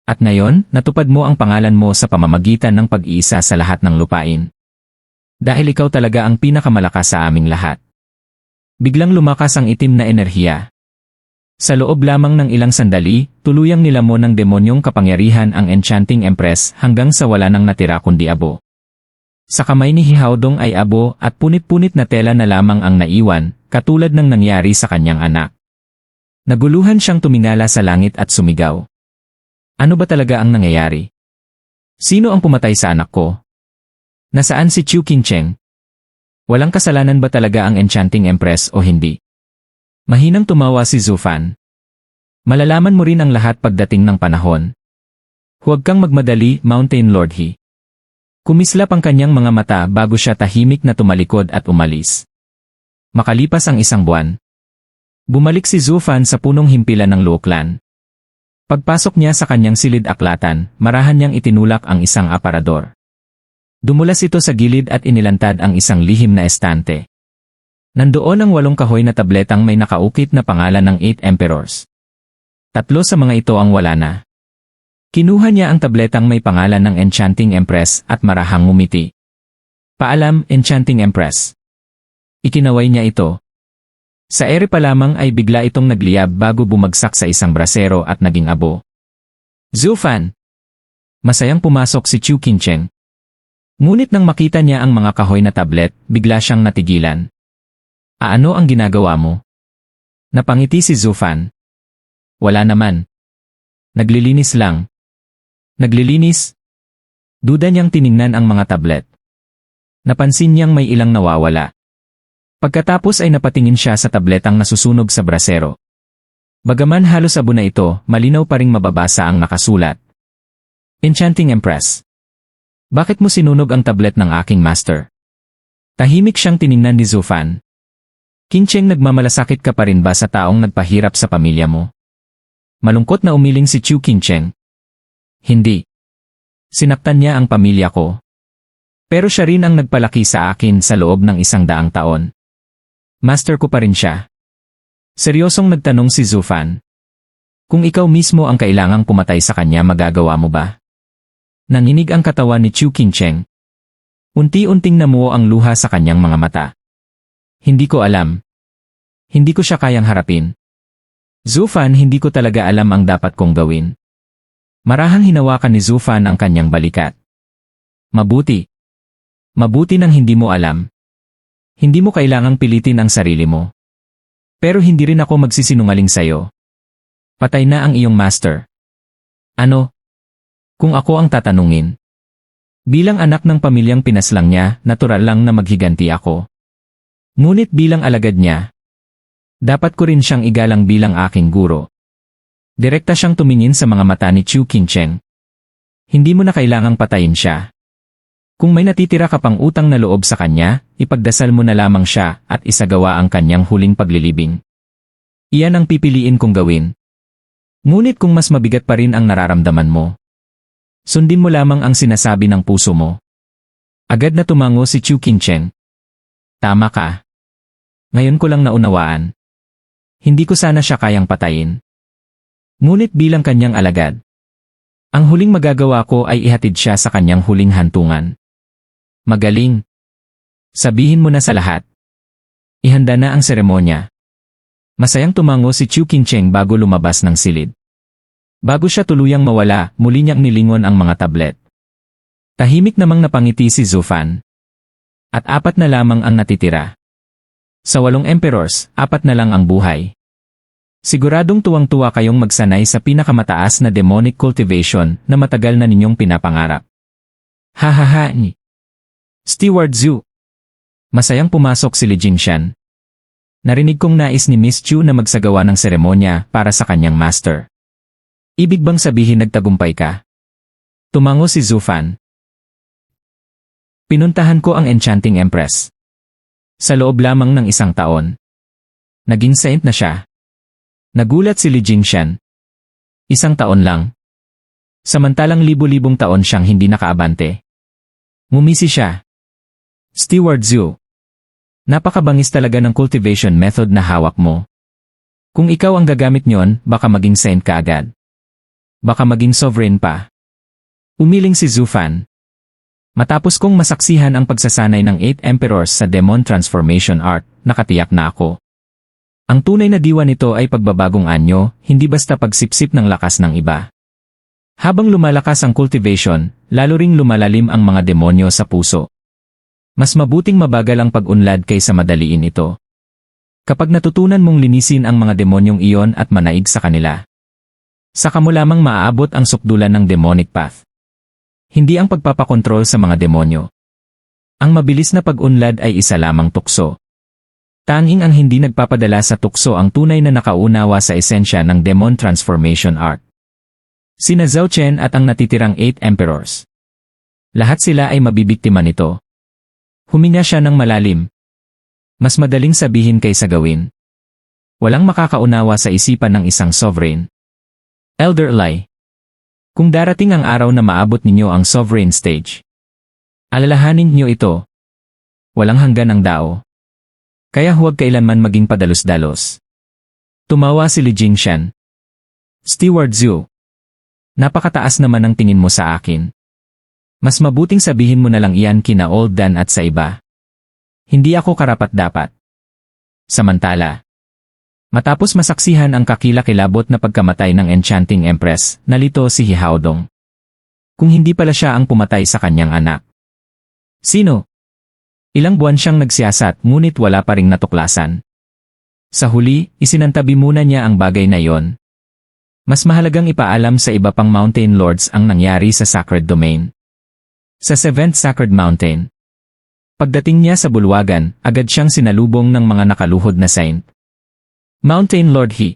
At ngayon, natupad mo ang pangalan mo sa pamamagitan ng pag-iisa sa lahat ng lupain. Dahil ikaw talaga ang pinakamalakas sa aming lahat. Biglang lumakas ang itim na enerhiya. Sa loob lamang ng ilang sandali, tuluyang nilamon ng demonyong kapangyarihan ang Enchanting Empress hanggang sa wala nang natira kundi abo. Sa kamay ni Hihaodong ay abo at punit-punit na tela na lamang ang naiwan, katulad ng nangyari sa kanyang anak. Naguluhan siyang tumingala sa langit at sumigaw. Ano ba talaga ang nangyayari? Sino ang pumatay sa anak ko? Nasaan si Chu Qincheng? Walang kasalanan ba talaga ang Enchanting Empress o hindi? Mahinang tumawa si Zhu Fan. Malalaman mo rin ang lahat pagdating ng panahon. Huwag kang magmadali, Mountain Lord He. Kumislap ang kanyang mga mata bago siya tahimik na tumalikod at umalis. Makalipas ang isang buwan. Bumalik si Zhu Fan sa punong himpilan ng Luoklan. Pagpasok niya sa kanyang silid-aklatan, marahan niyang itinulak ang isang aparador. Dumulas ito sa gilid at inilantad ang isang lihim na estante. Nandoon ang 8 kahoy na tabletang may nakaukit na pangalan ng 8 emperors. 3 sa mga ito ang wala na. Kinuha niya ang tabletang may pangalan ng Enchanting Empress at marahang ngumiti. Paalam, Enchanting Empress. Ikinaway niya ito. Sa ere pa lamang ay bigla itong nagliyab bago bumagsak sa isang brasero at naging abo. Zhu Fan. Masayang pumasok si Chu Qincheng. Ngunit nang makita niya ang mga kahoy na tablet, bigla siyang natigilan. Ano ang ginagawa mo? Napangiti si Zhu Fan. Wala naman. Naglilinis lang. Naglilinis? Duda niyang tiningnan ang mga tablet. Napansin niyang may ilang nawawala. Pagkatapos ay napatingin siya sa tabletang nasusunog sa brasero. Bagaman halos abo na ito, malinaw pa ring mababasa ang nakasulat. Enchanting Empress. Bakit mo sinunog ang tablet ng aking master? Tahimik siyang tiningnan ni Zhu Fan. Qincheng, nagmamalasakit ka pa rin ba sa taong nagpahirap sa pamilya mo? Malungkot na umiling si Chu Qincheng. Hindi. Sinaktan niya ang pamilya ko. Pero siya rin ang nagpalaki sa akin sa loob ng 100 taon. Master ko pa rin siya. Seryosong nagtanong si Zhu Fan. Kung ikaw mismo ang kailangang pumatay sa kanya, magagawa mo ba? Nanginig ang katawan ni Chu Qincheng. Unti-unting namuo ang luha sa kanyang mga mata. Hindi ko alam. Hindi ko siya kayang harapin. Zufan, hindi ko talaga alam ang dapat kong gawin. Marahang hinawakan ni Zufan ang kanyang balikat. Mabuti. Mabuti nang hindi mo alam. Hindi mo kailangang pilitin ang sarili mo. Pero hindi rin ako magsisinungaling sa'yo. Patay na ang iyong master. Ano? Kung ako ang tatanungin. Bilang anak ng pamilyang pinaslang niya, natural lang na maghiganti ako. Ngunit bilang alagad niya, dapat ko rin siyang igalang bilang aking guro. Direkta siyang tumingin sa mga mata ni Chu Qingcheng. Hindi mo na kailangang patayin siya. Kung may natitira ka pang utang na loob sa kanya, ipagdasal mo na lamang siya at isagawa ang kanyang huling paglilibing. Iyan ang pipiliin kong gawin. Ngunit kung mas mabigat pa rin ang nararamdaman mo, sundin mo lamang ang sinasabi ng puso mo. Agad na tumango si Chu Qingcheng. Tama ka. Ngayon ko lang naunawaan. Hindi ko sana siya kayang patayin. Ngunit bilang kanyang alagad, ang huling magagawa ko ay ihatid siya sa kanyang huling hantungan. Magaling. Sabihin mo na sa lahat. Ihanda na ang seremonya. Masayang tumango si Chu Qingcheng bago lumabas ng silid. Bago siya tuluyang mawala, muli niyang nilingon ang mga tablet. Tahimik namang napangiti si Zufan. At 4 na lamang ang natitira. Sa 8 emperors, 4 na lang ang buhay. Siguradong tuwang-tuwa kayong magsanay sa pinakamataas na demonic cultivation na matagal na ninyong pinapangarap. Hahaha ni Steward Zhu. Masayang pumasok si Li Jingshan. Narinig kong nais ni Miss Chu na magsagawa ng seremonya para sa kanyang master. Ibig bang sabihin nagtagumpay ka? Tumango si Zufan. Pinuntahan ko ang Enchanting Empress. Sa loob lamang ng 1 taon. Naging saint na siya. Nagulat si Li Jingshan. 1 taon lang. Samantalang libo-libong taon siyang hindi nakaabante. Ngumisi siya. Steward Zhu. Napakabangis talaga ng cultivation method na hawak mo. Kung ikaw ang gagamit nyon, baka maging saint ka agad. Baka maging sovereign pa. Umiling si Zufan. Matapos kong masaksihan ang pagsasanay ng 8 emperors sa Demon Transformation Art, nakatiyak na ako. Ang tunay na diwa nito ay pagbabagong anyo, hindi basta pagsipsip ng lakas ng iba. Habang lumalakas ang cultivation, lalo ring lumalalim ang mga demonyo sa puso. Mas mabuting mabagal ang pag-unlad kaysa madaliin ito. Kapag natutunan mong linisin ang mga demonyong iyon at manaig sa kanila, saka mo lamang maaabot ang sukdulan ng demonic path. Hindi ang pagpapakontrol sa mga demonyo. Ang mabilis na pag-unlad ay isa lamang tukso. Tanging ang hindi nagpapadala sa tukso ang tunay na nakaunawa sa esensya ng Demon Transformation Art. Sina Zhao Chen at ang natitirang 8 emperors. Lahat sila ay mabibiktima nito. Huminga siya ng malalim. Mas madaling sabihin kaysa gawin. Walang makakaunawa sa isipan ng isang sovereign. Elder Lai. Kung darating ang araw na maabot ninyo ang sovereign stage, alalahanin niyo ito. Walang hanggan ang dao. Kaya huwag kailanman maging padalos-dalos. Tumawa si Li Jingshan. Steward Zhu. Napakataas naman ang tingin mo sa akin. Mas mabuting sabihin mo na lang iyan kina Old Dan at sa iba. Hindi ako karapat-dapat. Samantala, matapos masaksihan ang kakilakilabot na pagkamatay ng Enchanting Empress, nalito si Hihaodong. Kung hindi pala siya ang pumatay sa kanyang anak. Sino? Ilang buwan siyang nagsiyasat ngunit wala pa ring natuklasan. Sa huli, isinantabi muna niya ang bagay na iyon. Mas mahalagang ipaalam sa iba pang Mountain Lords ang nangyari sa Sacred Domain. Sa 7th Sacred Mountain. Pagdating niya sa bulwagan, agad siyang sinalubong ng mga nakaluhod na saint. Mountain Lord He.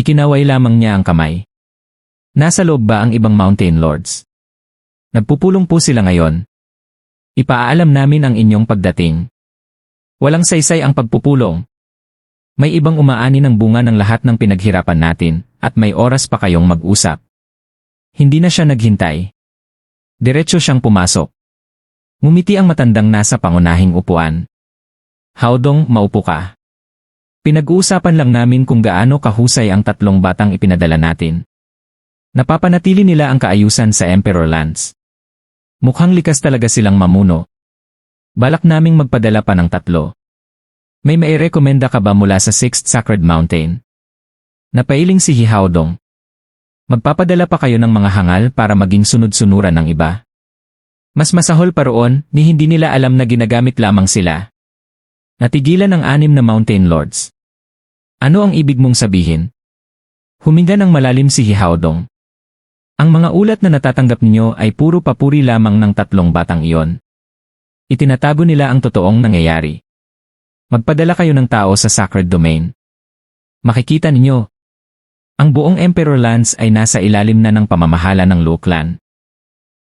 Ikinaway lamang niya ang kamay. Nasa loob ba ang ibang Mountain Lords? Nagpupulong po sila ngayon. Ipaalam namin ang inyong pagdating. Walang saysay ang pagpupulong. May ibang umaani ng bunga ng lahat ng pinaghirapan natin, at may oras pa kayong mag-usap. Hindi na siya naghintay. Diretso siyang pumasok. Ngumiti ang matandang nasa pangunahing upuan. Haodong, maupo ka. Pinag-uusapan lang namin kung gaano kahusay ang 3 batang ipinadala natin. Napapanatili nila ang kaayusan sa Emperor Lands. Mukhang likas talaga silang mamuno. Balak naming magpadala pa ng 3. May mairekomenda ka ba mula sa 6th Sacred Mountain? Napailing si Hihaodong. Magpapadala pa kayo ng mga hangal para maging sunod-sunuran ng iba. Mas masahol pa roon, ni hindi nila alam na ginagamit lamang sila. Natigilan ang 6 na Mountain Lords. Ano ang ibig mong sabihin? Huminga ng malalim si Hihaodong. Ang mga ulat na natatanggap ninyo ay puro papuri lamang ng 3 batang iyon. Itinatago nila ang totoong nangyayari. Magpadala kayo ng tao sa Sacred Domain. Makikita ninyo. Ang buong Emperor Lands ay nasa ilalim na ng pamamahala ng Lu Clan.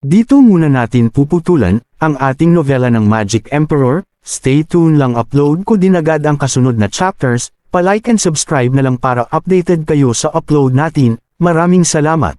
Dito muna natin puputulan ang ating nobela ng Magic Emperor. Stay tuned lang, upload ko din agad ang kasunod na chapters. Pa-like and subscribe na lang para updated kayo sa upload natin. Maraming salamat.